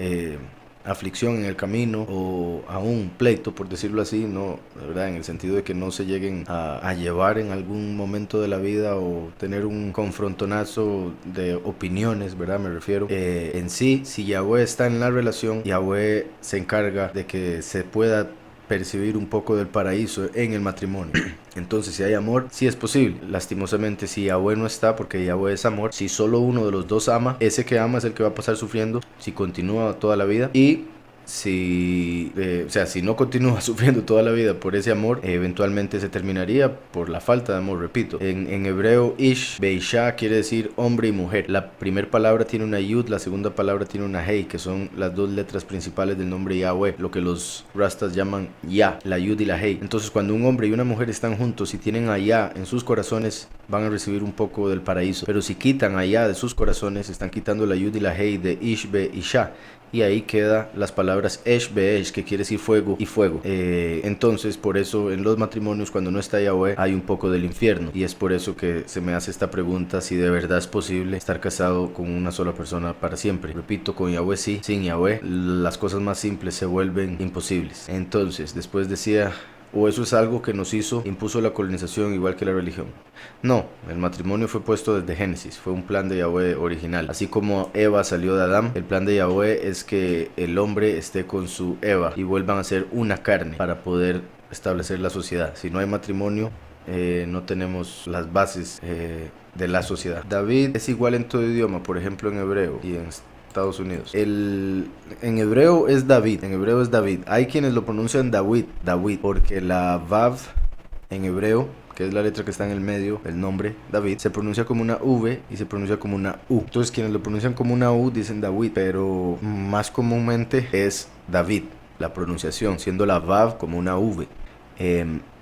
Speaker 1: aflicción en el camino o a un pleito, por decirlo así, no, de verdad, en el sentido de que no se lleguen a llevar en algún momento de la vida o tener un confrontonazo de opiniones, ¿verdad? Me refiero. En sí, si Yahweh está en la relación, Yahweh se encarga de que se pueda percibir un poco del paraíso en el matrimonio. Entonces, si hay amor, sí es posible. Lastimosamente, si Yahweh no está, porque Yahweh es amor, si solo uno de los dos ama, ese que ama es el que va a pasar sufriendo si continúa toda la vida. Y si no continúa sufriendo toda la vida por ese amor, eventualmente se terminaría por la falta de amor, repito. En hebreo, ish, beisha quiere decir hombre y mujer. La primera palabra tiene una yud, la segunda palabra tiene una hey, que son las dos letras principales del nombre Yahweh, lo que los rastas llaman Yah, la yud y la hey. Entonces, cuando un hombre y una mujer están juntos y tienen a Yah en sus corazones, van a recibir un poco del paraíso. Pero si quitan a Yah de sus corazones, están quitando la yud y la hey de ish, be, isha. Y ahí queda las palabras esh beesh, que quiere decir fuego y fuego. Entonces, por eso en los matrimonios, cuando no está Yahweh, hay un poco del infierno. Y es por eso que se me hace esta pregunta: si de verdad es posible estar casado con una sola persona para siempre. Repito, con Yahweh sí, sin Yahweh las cosas más simples se vuelven imposibles. Entonces, después decía: ¿o eso es algo que nos impuso la colonización igual que la religión? No, el matrimonio fue puesto desde Génesis, fue un plan de Yahweh original. Así como Eva salió de Adán, el plan de Yahweh es que el hombre esté con su Eva y vuelvan a ser una carne para poder establecer la sociedad. Si no hay matrimonio, no tenemos las bases de la sociedad. David es igual en todo idioma, por ejemplo en hebreo y en Estados Unidos. En hebreo es David, Hay quienes lo pronuncian David, porque la Vav en hebreo, que es la letra que está en el medio, el nombre David, se pronuncia como una V y se pronuncia como una U. Entonces quienes lo pronuncian como una U dicen David, pero más comúnmente es David, la pronunciación, siendo la Vav como una V.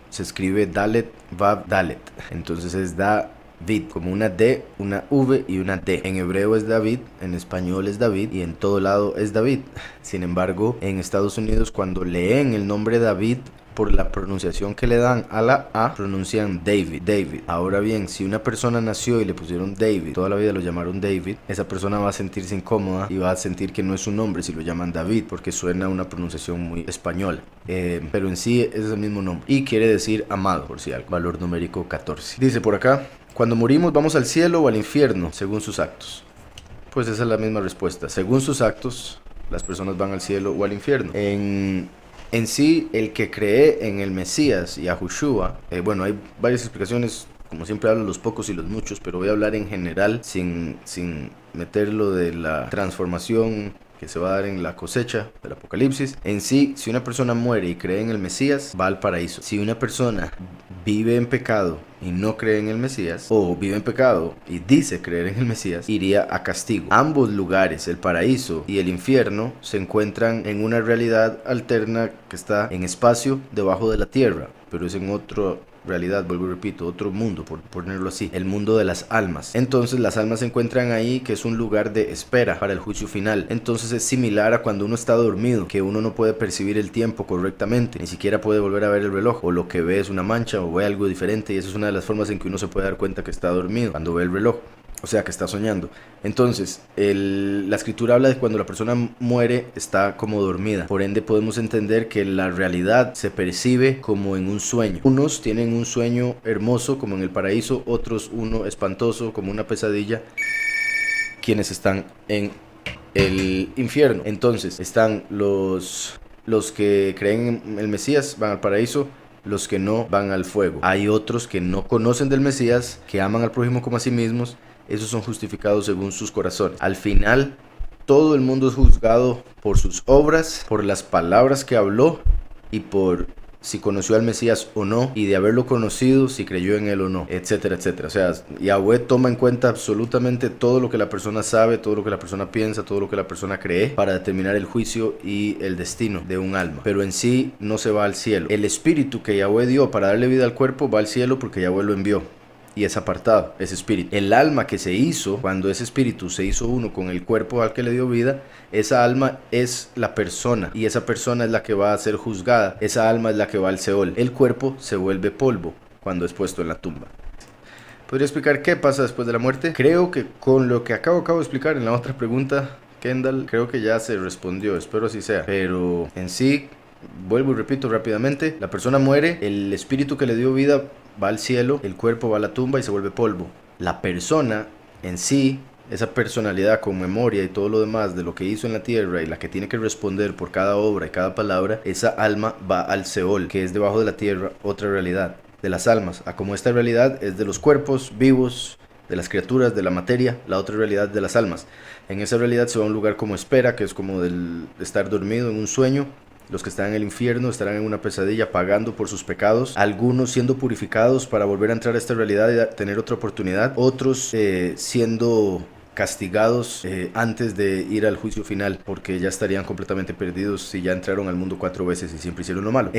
Speaker 1: Se escribe Dalet, Vav, Dalet. Entonces es David, como una D, una V y una D. En hebreo es David, en español es David y en todo lado es David. Sin embargo, en Estados Unidos, cuando leen el nombre David, por la pronunciación que le dan a la A, pronuncian David. Ahora bien, si una persona nació y le pusieron David, toda la vida lo llamaron David, esa persona va a sentirse incómoda y va a sentir que no es su nombre si lo llaman David, porque suena una pronunciación muy española. Pero en sí es el mismo nombre y quiere decir amado, por si algo. Valor numérico 14. Dice por acá: cuando morimos, ¿vamos al cielo o al infierno según sus actos? Pues esa es la misma respuesta. Según sus actos, las personas van al cielo o al infierno. En sí, el que cree en el Mesías, Yahushua, bueno, hay varias explicaciones, como siempre hablo los pocos y los muchos, pero voy a hablar en general sin meterlo de la transformación que se va a dar en la cosecha del Apocalipsis. En sí, si una persona muere y cree en el Mesías, va al paraíso. Si una persona vive en pecado y no cree en el Mesías, o vive en pecado y dice creer en el Mesías, iría a castigo. Ambos lugares, el paraíso y el infierno, se encuentran en una realidad alterna que está en espacio debajo de la tierra, pero es en otra realidad, vuelvo y repito, otro mundo, por ponerlo así, el mundo de las almas. Entonces las almas se encuentran ahí, que es un lugar de espera para el juicio final. Entonces es similar a cuando uno está dormido, que uno no puede percibir el tiempo correctamente, ni siquiera puede volver a ver el reloj, o lo que ve es una mancha o ve algo diferente, y esa es una de las formas en que uno se puede dar cuenta que está dormido, cuando ve el reloj. O sea, que está soñando. Entonces, la escritura habla de cuando la persona muere, está como dormida. Por ende, podemos entender que la realidad se percibe como en un sueño. Unos tienen un sueño hermoso, como en el paraíso. Otros uno espantoso, como una pesadilla. Quienes están en el infierno. Entonces, están los que creen en el Mesías, van al paraíso. Los que no, van al fuego. Hay otros que no conocen del Mesías, que aman al prójimo como a sí mismos. Esos son justificados según sus corazones. Al final, todo el mundo es juzgado por sus obras, por las palabras que habló y por si conoció al Mesías o no, y de haberlo conocido, si creyó en él o no, etcétera, etcétera. O sea, Yahweh toma en cuenta absolutamente todo lo que la persona sabe, todo lo que la persona piensa, todo lo que la persona cree, para determinar el juicio y el destino de un alma. Pero en sí no se va al cielo. El espíritu que Yahweh dio para darle vida al cuerpo va al cielo porque Yahweh lo envió. Y es apartado, ese espíritu. El alma que se hizo, cuando ese espíritu se hizo uno con el cuerpo al que le dio vida, esa alma es la persona. Y esa persona es la que va a ser juzgada. Esa alma es la que va al Seol. El cuerpo se vuelve polvo cuando es puesto en la tumba. ¿Podría explicar qué pasa después de la muerte? Creo que con lo que acabo de explicar en la otra pregunta, Kendall, creo que ya se respondió. Espero así sea. Pero en sí, vuelvo y repito rápidamente. La persona muere, el espíritu que le dio vida va al cielo, el cuerpo va a la tumba y se vuelve polvo. La persona en sí, esa personalidad con memoria y todo lo demás de lo que hizo en la tierra y la que tiene que responder por cada obra y cada palabra, esa alma va al Seol, que es debajo de la tierra, otra realidad de las almas. A como esta realidad es de los cuerpos vivos de las criaturas, de la materia, la otra realidad de las almas. En esa realidad se va a un lugar como espera, que es como del estar dormido en un sueño. Los que están en el infierno estarán en una pesadilla pagando por sus pecados, algunos siendo purificados para volver a entrar a esta realidad y tener otra oportunidad, otros siendo castigados antes de ir al juicio final, porque ya estarían completamente perdidos si ya entraron al mundo 4 veces y siempre hicieron lo malo.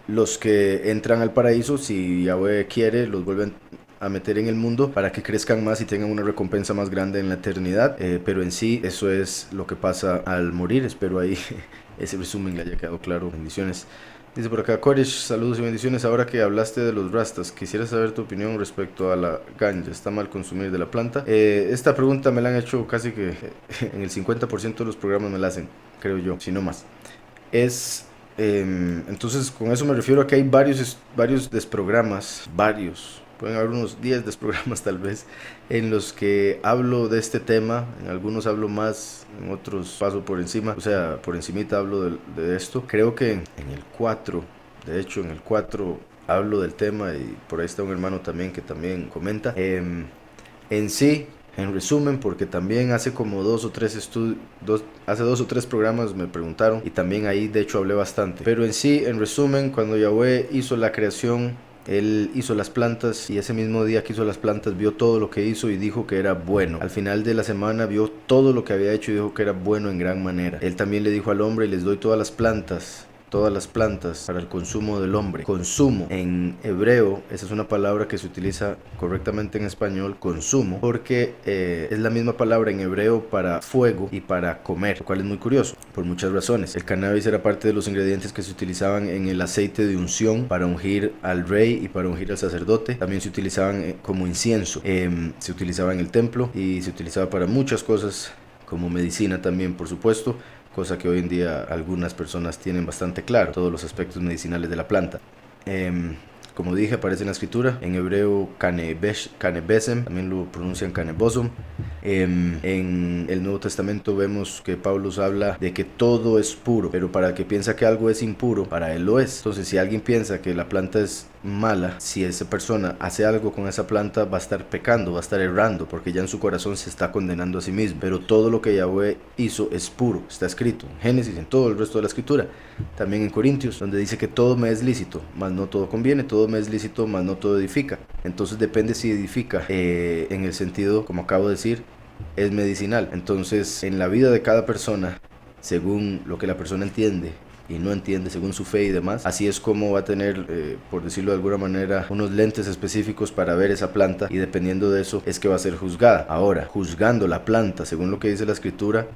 Speaker 1: Los que entran al paraíso, si Yahweh quiere, los vuelven a meter en el mundo para que crezcan más y tengan una recompensa más grande en la eternidad, pero en sí eso es lo que pasa al morir. Espero ahí ese resumen le haya quedado claro. Bendiciones. Dice por acá Koresh, saludos y bendiciones. Ahora que hablaste de los rastas, quisiera saber tu opinión respecto a la ganja. ¿Está mal consumir de la planta? Esta pregunta me la han hecho casi que en el 50% de los programas me la hacen, creo yo, si no más. Entonces con eso me refiero a que hay varios desprogramas, pueden haber unos 10 desprogramas tal vez, en los que hablo de este tema. En algunos hablo más, en otros paso por encima, o sea, por encimita hablo de esto. Creo que en el 4, de hecho en el 4 hablo del tema, y por ahí está un hermano también que también comenta. En sí, en resumen, porque también hace como hace 2 o 3 programas me preguntaron, y también ahí de hecho hablé bastante. Pero en sí, en resumen, cuando Yahweh hizo la creación, Él hizo las plantas, y ese mismo día que hizo las plantas vio todo lo que hizo y dijo que era bueno. Al final de la semana vio todo lo que había hecho y dijo que era bueno en gran manera. Él también le dijo al hombre: y les doy todas las plantas para el consumo del hombre. Consumo en hebreo, esa es una palabra que se utiliza correctamente en español, consumo, porque es la misma palabra en hebreo para fuego y para comer, lo cual es muy curioso por muchas razones. El cannabis era parte de los ingredientes que se utilizaban en el aceite de unción para ungir al rey y para ungir al sacerdote. También se utilizaban como incienso, se utilizaba en el templo y se utilizaba para muchas cosas, como medicina también, por supuesto, cosa que hoy en día algunas personas tienen bastante claro, todos los aspectos medicinales de la planta. Como dije, aparece en la escritura, en hebreo canebesem, también lo pronuncian canebosom. En el Nuevo Testamento vemos que Pablo habla de que todo es puro, pero para el que piensa que algo es impuro, para él lo es. Entonces, si alguien piensa que la planta es mala, si esa persona hace algo con esa planta, va a estar pecando, va a estar errando, porque ya en su corazón se está condenando a sí mismo. Pero todo lo que Yahweh hizo es puro, está escrito en Génesis, en todo el resto de la escritura, también en Corintios, donde dice que todo me es lícito, mas no todo conviene, todo me es lícito, mas no todo edifica. Entonces depende si edifica en el sentido, como acabo de decir, es medicinal. Entonces, en la vida de cada persona, según lo que la persona entiende y no entiende, según su fe y demás, así es como va a tener, por decirlo de alguna manera, unos lentes específicos para ver esa planta, y dependiendo de eso es que va a ser juzgada. Ahora, juzgando la planta según lo que dice la escritura,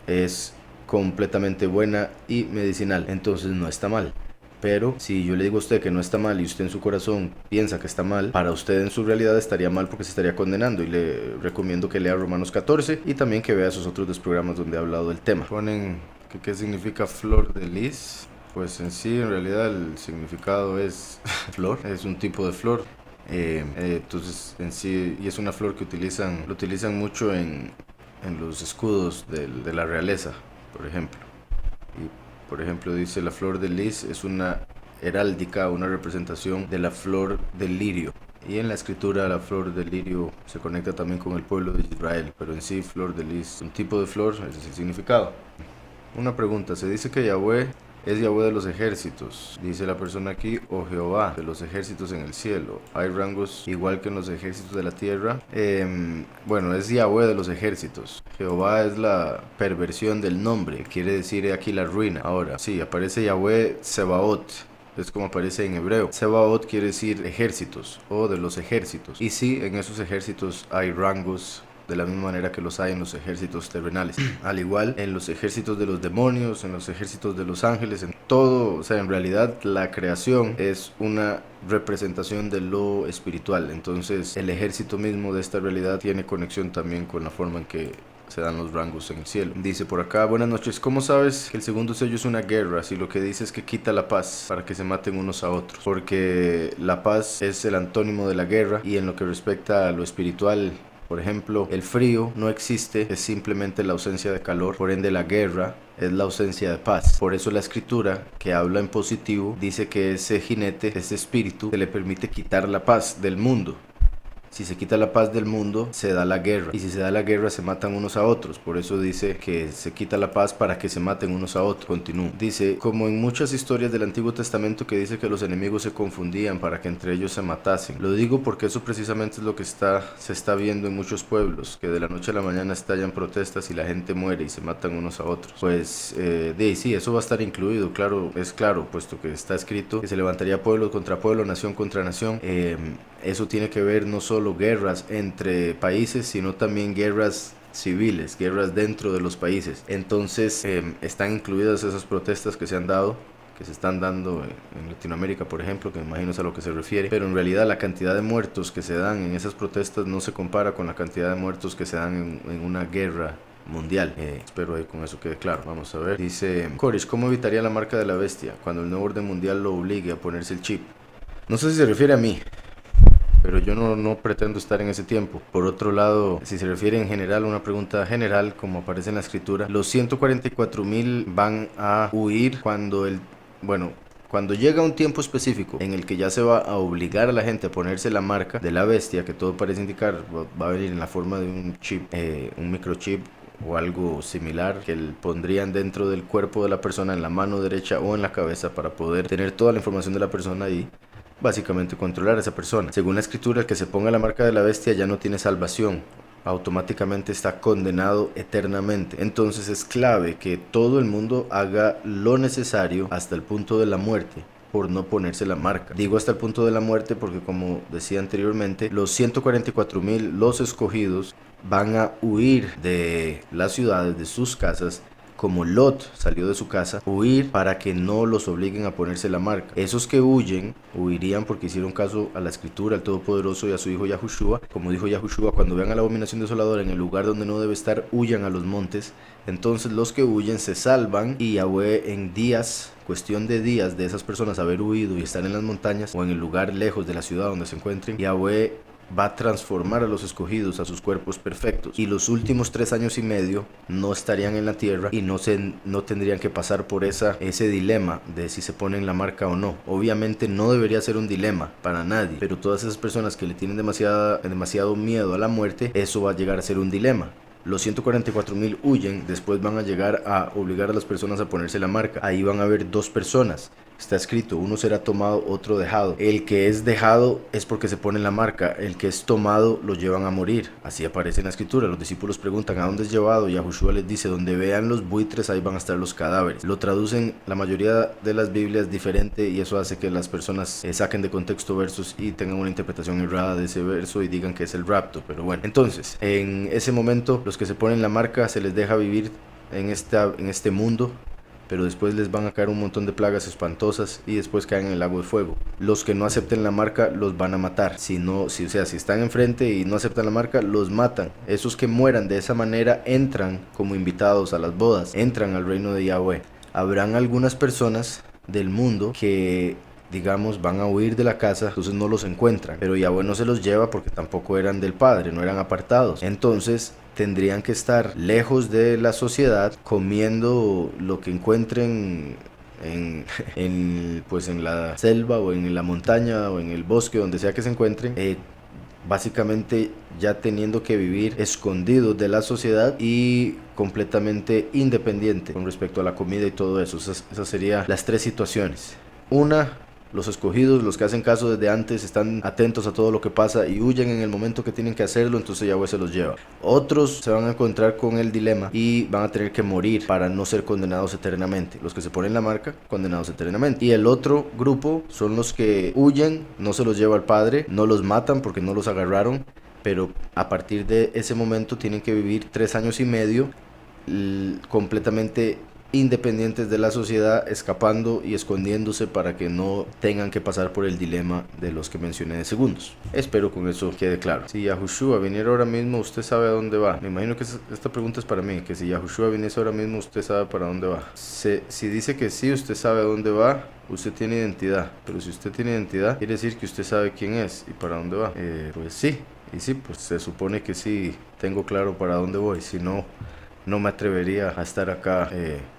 Speaker 1: es completamente buena y medicinal, entonces no está mal. Pero si yo le digo a usted que no está mal y usted en su corazón piensa que está mal, para usted en su realidad estaría mal, porque se estaría condenando. Y le recomiendo que lea Romanos 14 y también que vea esos otros 2 programas donde he hablado del tema. Ponen que qué significa flor de lis. Pues en sí, en realidad el significado es flor, es un tipo de flor. Entonces en sí, y es una flor que lo utilizan mucho en los escudos de la realeza, por ejemplo. Y por ejemplo dice: la flor de lis es una heráldica, una representación de la flor del lirio. Y en la escritura la flor del lirio se conecta también con el pueblo de Israel, pero en sí flor de lis, un tipo de flor, ese es el significado. Una pregunta: se dice que Yahweh es Yahweh de los ejércitos, dice la persona aquí, o Jehová de los ejércitos en el cielo. ¿Hay rangos igual que en los ejércitos de la tierra? Bueno, es Yahweh de los ejércitos. Jehová es la perversión del nombre, quiere decir aquí la ruina. Ahora, sí, aparece Yahweh Sebaot, es como aparece en hebreo. Sebaot quiere decir ejércitos o de los ejércitos. Y sí, en esos ejércitos hay rangos, de la misma manera que los hay en los ejércitos terrenales. Al igual en los ejércitos de los demonios, en los ejércitos de los ángeles, en todo. O sea, en realidad la creación es una representación de lo espiritual. Entonces el ejército mismo de esta realidad tiene conexión también con la forma en que se dan los rangos en el cielo. Dice por acá: buenas noches, ¿cómo sabes que el segundo sello es una guerra si lo que dice es que quita la paz para que se maten unos a otros? Porque la paz es el antónimo de la guerra, y en lo que respecta a lo espiritual, por ejemplo, el frío no existe, es simplemente la ausencia de calor. Por ende, la guerra es la ausencia de paz. Por eso la escritura, que habla en positivo, dice que ese jinete, ese espíritu, se le permite quitar la paz del mundo. Si se quita la paz del mundo, se da la guerra. Y si se da la guerra, se matan unos a otros. Por eso dice que se quita la paz para que se maten unos a otros. Continúa. Dice, como en muchas historias del Antiguo Testamento que dice que los enemigos se confundían para que entre ellos se matasen. Lo digo porque eso precisamente es lo que se está viendo en muchos pueblos. Que de la noche a la mañana estallan protestas y la gente muere y se matan unos a otros. Pues, sí, eso va a estar incluido. Claro, es claro, puesto que está escrito que se levantaría pueblo contra pueblo, nación contra nación. Eso tiene que ver no solo guerras entre países, sino también guerras civiles, guerras dentro de los países. Entonces están incluidas esas protestas que se han dado, que se están dando en Latinoamérica, por ejemplo, que me imagino es a lo que se refiere, pero en realidad la cantidad de muertos que se dan en esas protestas no se compara con la cantidad de muertos que se dan en una guerra mundial. Espero ahí con eso quede claro. Vamos a ver. Dice Corish, ¿cómo evitaría la marca de la bestia cuando el nuevo orden mundial lo obligue a ponerse el chip? No sé si se refiere a mí, pero yo no pretendo estar en ese tiempo. Por otro lado, si se refiere en general, una pregunta general, como aparece en la escritura, los 144,000 van a huir cuando cuando llega un tiempo específico en el que ya se va a obligar a la gente a ponerse la marca de la bestia, que todo parece indicar va a venir en la forma de un chip, un microchip o algo similar que pondrían dentro del cuerpo de la persona, en la mano derecha o en la cabeza, para poder tener toda la información de la persona y básicamente controlar a esa persona. Según la escritura, el que se ponga la marca de la bestia ya no tiene salvación, automáticamente está condenado eternamente. Entonces es clave que todo el mundo haga lo necesario hasta el punto de la muerte por no ponerse la marca. Digo hasta el punto de la muerte porque, como decía anteriormente, los 144,000, los escogidos, van a huir de las ciudades, de sus casas, como Lot salió de su casa, huir para que no los obliguen a ponerse la marca. Esos que huirían porque hicieron caso a la escritura, al Todopoderoso y a su hijo Yahushua. Como dijo Yahushua, cuando vean a la abominación desoladora en el lugar donde no debe estar, huyan a los montes. Entonces los que huyen se salvan, y Yahweh, en días, cuestión de días de esas personas haber huido y estar en las montañas o en el lugar lejos de la ciudad donde se encuentren, Yahweh va a transformar a los escogidos a sus cuerpos perfectos, y los últimos 3 años y medio no estarían en la tierra y no tendrían que pasar por ese dilema de si se ponen la marca o no. Obviamente no debería ser un dilema para nadie, pero todas esas personas que le tienen demasiado miedo a la muerte, eso va a llegar a ser un dilema. Los 144,000 huyen, después van a llegar a obligar a las personas a ponerse la marca. Ahí van a haber 2 personas. Está escrito, uno será tomado, otro dejado. El que es dejado es porque se pone la marca. El que es tomado lo llevan a morir. Así aparece en la escritura. Los discípulos preguntan, ¿a dónde es llevado? Y Yahushua les dice, donde vean los buitres, ahí van a estar los cadáveres. Lo traducen la mayoría de las Biblias diferente, y eso hace que las personas saquen de contexto versos y tengan una interpretación errada de ese verso y digan que es el rapto. Pero bueno, entonces, en ese momento, los que se ponen la marca se les deja vivir en este mundo, pero después les van a caer un montón de plagas espantosas y después caen en el lago de fuego. Los que no acepten la marca los van a matar. Si están enfrente y no aceptan la marca, los matan. Esos que mueran de esa manera entran como invitados a las bodas, entran al reino de Yahweh. Habrán algunas personas del mundo que, digamos, van a huir de la casa, entonces no los encuentran, pero Yahweh no se los lleva porque tampoco eran del Padre, no eran apartados. Entonces tendrían que estar lejos de la sociedad, comiendo lo que encuentren en la selva o en la montaña o en el bosque, donde sea que se encuentren, básicamente ya teniendo que vivir escondidos de la sociedad y completamente independiente con respecto a la comida y todo eso. Esas serían las 3 situaciones. Una, los escogidos, los que hacen caso desde antes, están atentos a todo lo que pasa y huyen en el momento que tienen que hacerlo, entonces Yahweh se los lleva. Otros se van a encontrar con el dilema y van a tener que morir para no ser condenados eternamente. Los que se ponen la marca, condenados eternamente. Y el otro grupo son los que huyen, no se los lleva al Padre, no los matan porque no los agarraron, pero a partir de ese momento tienen que vivir 3 años y medio completamente independientes de la sociedad, escapando y escondiéndose para que no tengan que pasar por el dilema de los que mencioné de segundos. Espero con eso quede claro. Si Yahushua viniera ahora mismo, ¿usted sabe a dónde va? Me imagino que esta pregunta es para mí, que si Yahushua viniese ahora mismo, ¿usted sabe para dónde va? Si dice que sí, usted sabe a dónde va, usted tiene identidad. Pero si usted tiene identidad, quiere decir que usted sabe quién es y para dónde va. Pues sí, y sí, pues se supone que sí tengo claro para dónde voy. Si no, no me atrevería a estar acá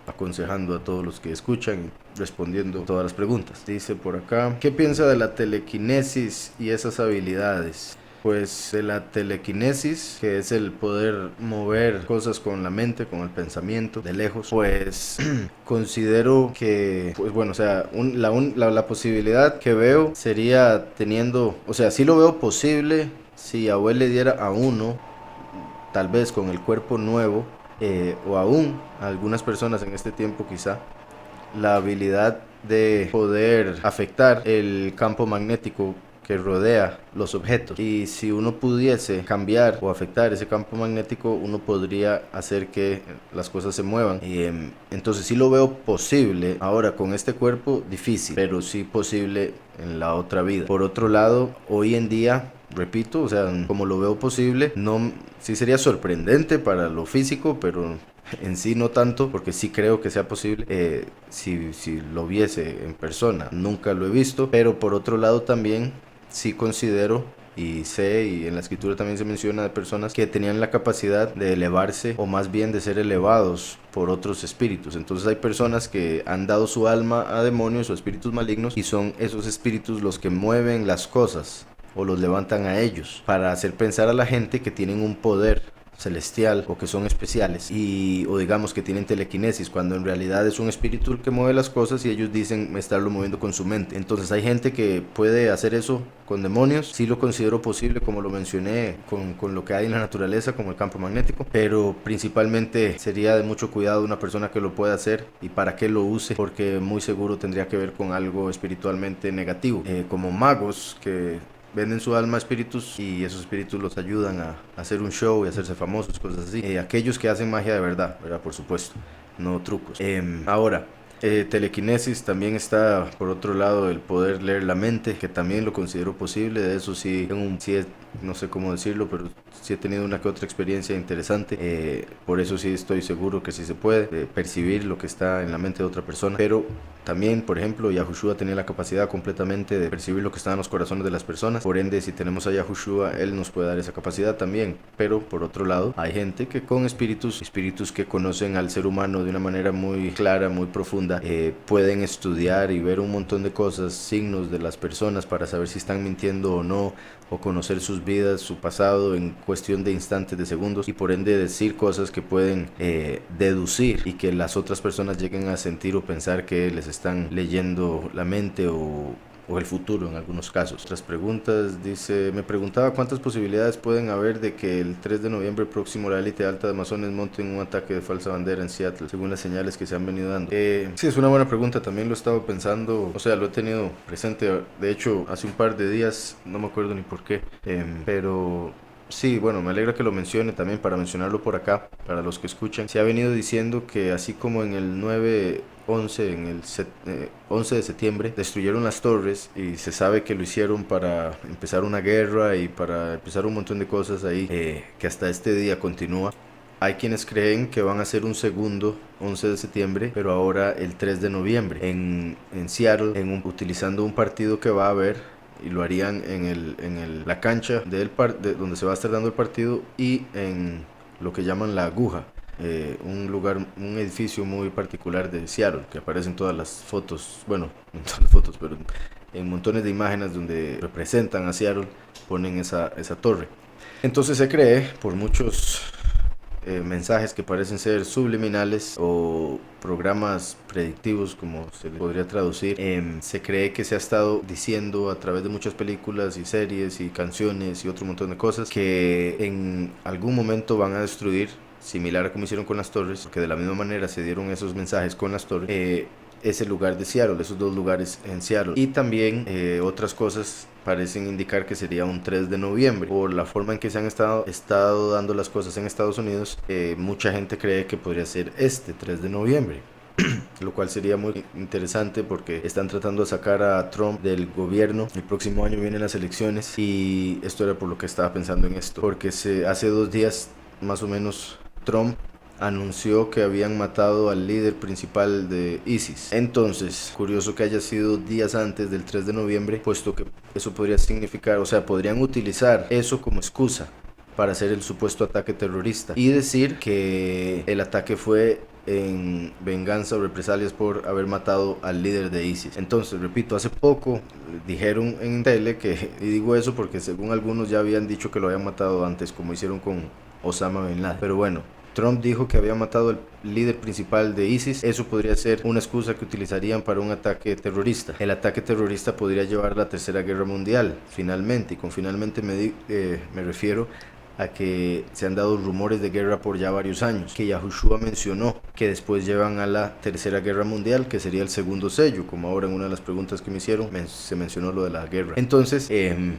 Speaker 1: aconsejando a todos los que escuchan, respondiendo todas las preguntas. Dice por acá, ¿qué piensa de la telequinesis y esas habilidades? Pues de la telequinesis, que es el poder mover cosas con la mente, con el pensamiento, de lejos, pues considero que, pues bueno, o sea, la posibilidad que veo sería teniendo, o sea, sí lo veo posible si Abuel le diera a uno, tal vez con el cuerpo nuevo, o aún a algunas personas en este tiempo quizá, la habilidad de poder afectar el campo magnético que rodea los objetos, y si uno pudiese cambiar o afectar ese campo magnético, uno podría hacer que las cosas se muevan. Entonces sí lo veo posible. Ahora con este cuerpo difícil, pero sí posible en la otra vida. Por otro lado, hoy en día, repito, o sea, como lo veo posible, no, sí sería sorprendente para lo físico, pero en sí no tanto, porque sí creo que sea posible si lo viese en persona. Nunca lo he visto, pero por otro lado también sí considero y sé, y en la escritura también se menciona de personas que tenían la capacidad de elevarse, o más bien de ser elevados por otros espíritus. Entonces hay personas que han dado su alma a demonios o espíritus malignos, y son esos espíritus los que mueven las cosas o los levantan a ellos para hacer pensar a la gente que tienen un poder celestial o que son especiales, o digamos que tienen telequinesis, cuando en realidad es un espíritu el que mueve las cosas y ellos dicen estarlo moviendo con su mente. Entonces hay gente que puede hacer eso con demonios. Sí lo considero posible, como lo mencioné, con lo que hay en la naturaleza, como el campo magnético, pero principalmente sería de mucho cuidado una persona que lo pueda hacer y para qué lo use, porque muy seguro tendría que ver con algo espiritualmente negativo, como magos que venden su alma a espíritus, y esos espíritus los ayudan a hacer un show y a hacerse famosos, cosas así. Aquellos que hacen magia de verdad, ¿verdad? Por supuesto, no trucos. Ahora, telequinesis también está, por otro lado, el poder leer la mente, que también lo considero posible. De eso sí, no sé cómo decirlo, pero sí he tenido una que otra experiencia interesante. Por eso sí estoy seguro que sí se puede percibir lo que está en la mente de otra persona. Pero también, por ejemplo, Yahushua tenía la capacidad completamente de percibir lo que está en los corazones de las personas. Por ende, si tenemos a Yahushua, él nos puede dar esa capacidad también. Pero por otro lado, hay gente que con espíritus que conocen al ser humano de una manera muy clara, muy profunda, pueden estudiar y ver un montón de cosas, signos de las personas, para saber si están mintiendo o no, o conocer sus vidas, su pasado, en cuestión de instantes, de segundos, y por ende decir cosas que pueden deducir, y que las otras personas lleguen a sentir o pensar que les están leyendo la mente o el futuro en algunos casos. Otras preguntas, dice, me preguntaba cuántas posibilidades pueden haber de que el 3 de noviembre próximo la élite alta de masones monten un ataque de falsa bandera en Seattle, según las señales que se han venido dando. Sí, es una buena pregunta, también lo he estado pensando, o sea, lo he tenido presente, de hecho, hace un par de días, no me acuerdo ni por qué, pero sí, bueno, me alegra que lo mencione también, para mencionarlo por acá, para los que escuchan. Se ha venido diciendo que así como en el 9/11, en el 11 de septiembre, destruyeron las torres, y se sabe que lo hicieron para empezar una guerra y para empezar un montón de cosas ahí, que hasta este día continúa. Hay quienes creen que van a hacer un segundo 11 de septiembre, pero ahora el 3 de noviembre, en Seattle, utilizando un partido que va a haber, y lo harían en la cancha donde se va a estar dando el partido, y en lo que llaman la aguja, un edificio muy particular de Seattle, que aparece en todas las fotos, bueno, en todas las fotos, pero en montones de imágenes donde representan a Seattle, ponen esa torre. Entonces se cree, por muchos mensajes que parecen ser subliminales o programas predictivos, como se le podría traducir, se cree que se ha estado diciendo a través de muchas películas y series y canciones y otro montón de cosas, que en algún momento van a destruir, similar a como hicieron con las torres, porque de la misma manera se dieron esos mensajes con las torres, ese lugar de Seattle, esos dos lugares en Seattle. Y también otras cosas parecen indicar que sería un 3 de noviembre. Por la forma en que se han estado dando las cosas en Estados Unidos, mucha gente cree que podría ser este 3 de noviembre. Lo cual sería muy interesante, porque están tratando de sacar a Trump del gobierno. El próximo año vienen las elecciones, y esto era por lo que estaba pensando en esto, porque hace 2 días más o menos Trump anunció que habían matado al líder principal de ISIS. Entonces, curioso que haya sido días antes del 3 de noviembre, puesto que eso podría significar, o sea, podrían utilizar eso como excusa para hacer el supuesto ataque terrorista y decir que el ataque fue en venganza o represalias por haber matado al líder de ISIS. Entonces, repito, hace poco dijeron en tele que, y digo eso porque según algunos ya habían dicho que lo habían matado antes, como hicieron con Osama Bin Laden. Pero bueno, Trump dijo que había matado al líder principal de ISIS. Eso podría ser una excusa que utilizarían para un ataque terrorista. El ataque terrorista podría llevar a la tercera guerra mundial, finalmente. Y con finalmente me refiero a que se han dado rumores de guerra por ya varios años, que Yahushua mencionó que después llevan a la tercera guerra mundial, que sería el segundo sello, como ahora en una de las preguntas que me hicieron se mencionó lo de la guerra. Entonces,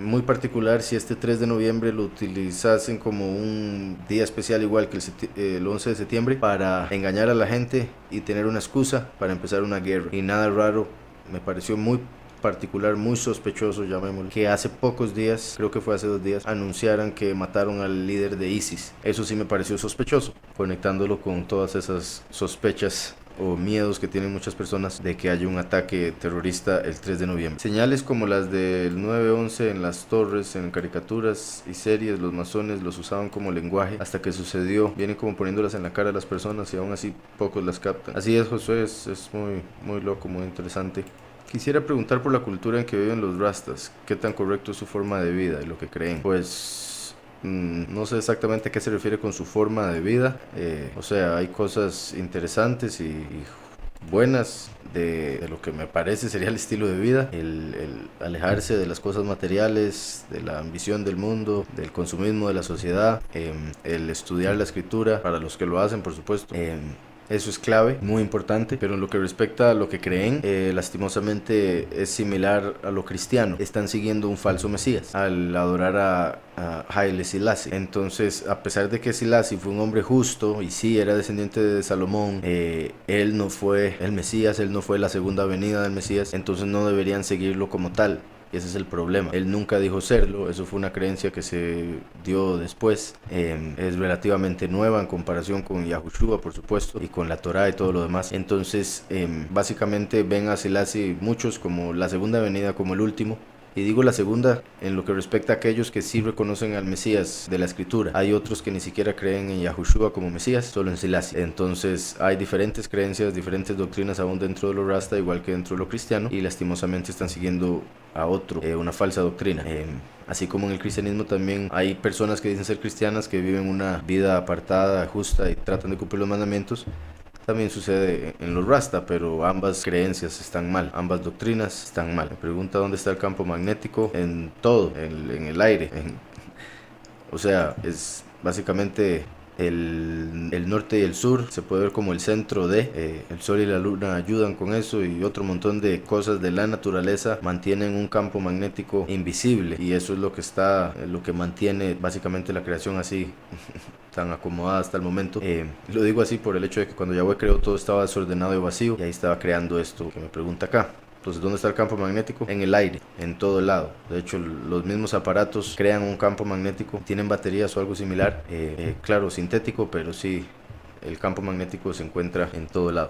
Speaker 1: muy particular si este 3 de noviembre lo utilizasen como un día especial igual que el 11 de septiembre para engañar a la gente y tener una excusa para empezar una guerra. Y nada raro, me pareció muy particular, muy sospechoso, llamémoslo, que hace pocos días, creo que fue hace 2 días, anunciaran que mataron al líder de ISIS. Eso sí me pareció sospechoso, conectándolo con todas esas sospechas o miedos que tienen muchas personas de que haya un ataque terrorista el 3 de noviembre. Señales como las del 9/11 en las torres, en caricaturas y series, los masones los usaban como lenguaje hasta que sucedió. Vienen como poniéndolas en la cara de las personas y aún así pocos las captan. Así es, Josué, es muy loco, muy interesante. Quisiera preguntar por la cultura en que viven los rastas, qué tan correcto es su forma de vida y lo que creen. Pues no sé exactamente a qué se refiere con su forma de vida. O sea, hay cosas interesantes y buenas de lo que me parece sería el estilo de vida, el alejarse de las cosas materiales, de la ambición del mundo, del consumismo de la sociedad, el estudiar la escritura, para los que lo hacen, por supuesto. Eso es clave, muy importante, pero en lo que respecta a lo que creen, lastimosamente es similar a lo cristiano. Están siguiendo un falso Mesías al adorar a Haile Selassie. Entonces, a pesar de que Selassie fue un hombre justo y sí era descendiente de Salomón, él no fue el Mesías, él no fue la segunda venida del Mesías, entonces no deberían seguirlo como tal. Ese es el problema. Él nunca dijo serlo, eso fue una creencia que se dio después. Es relativamente nueva en comparación con Yahushua, por supuesto, y con la Torah y todo lo demás. Entonces, básicamente ven a Selassie muchos como la segunda venida, como el último. Y digo la segunda en lo que respecta a aquellos que sí reconocen al Mesías de la Escritura. Hay otros que ni siquiera creen en Yahushua como Mesías, solo en Selassie. Entonces hay diferentes creencias, diferentes doctrinas aún dentro de lo rasta, igual que dentro de lo cristiano, y lastimosamente están siguiendo a otro, una falsa doctrina. Así como en el cristianismo también hay personas que dicen ser cristianas que viven una vida apartada, justa y tratan de cumplir los mandamientos. También sucede en los Rasta, pero ambas creencias están mal, ambas doctrinas están mal. Me pregunta dónde está el campo magnético. En todo, en el aire. O sea, es básicamente el norte y el sur, se puede ver como el centro de el sol y la luna ayudan con eso, y otro montón de cosas de la naturaleza mantienen un campo magnético invisible, y eso es lo que lo que mantiene básicamente la creación así tan acomodada hasta el momento. Lo digo así por el hecho de que cuando Yahweh creó todo estaba desordenado y vacío, y ahí estaba creando esto que me pregunta acá. Entonces, ¿dónde está el campo magnético? En el aire, en todo lado. De hecho, los mismos aparatos crean un campo magnético, tienen baterías o algo similar, claro, sintético, pero sí, el campo magnético se encuentra en todo lado.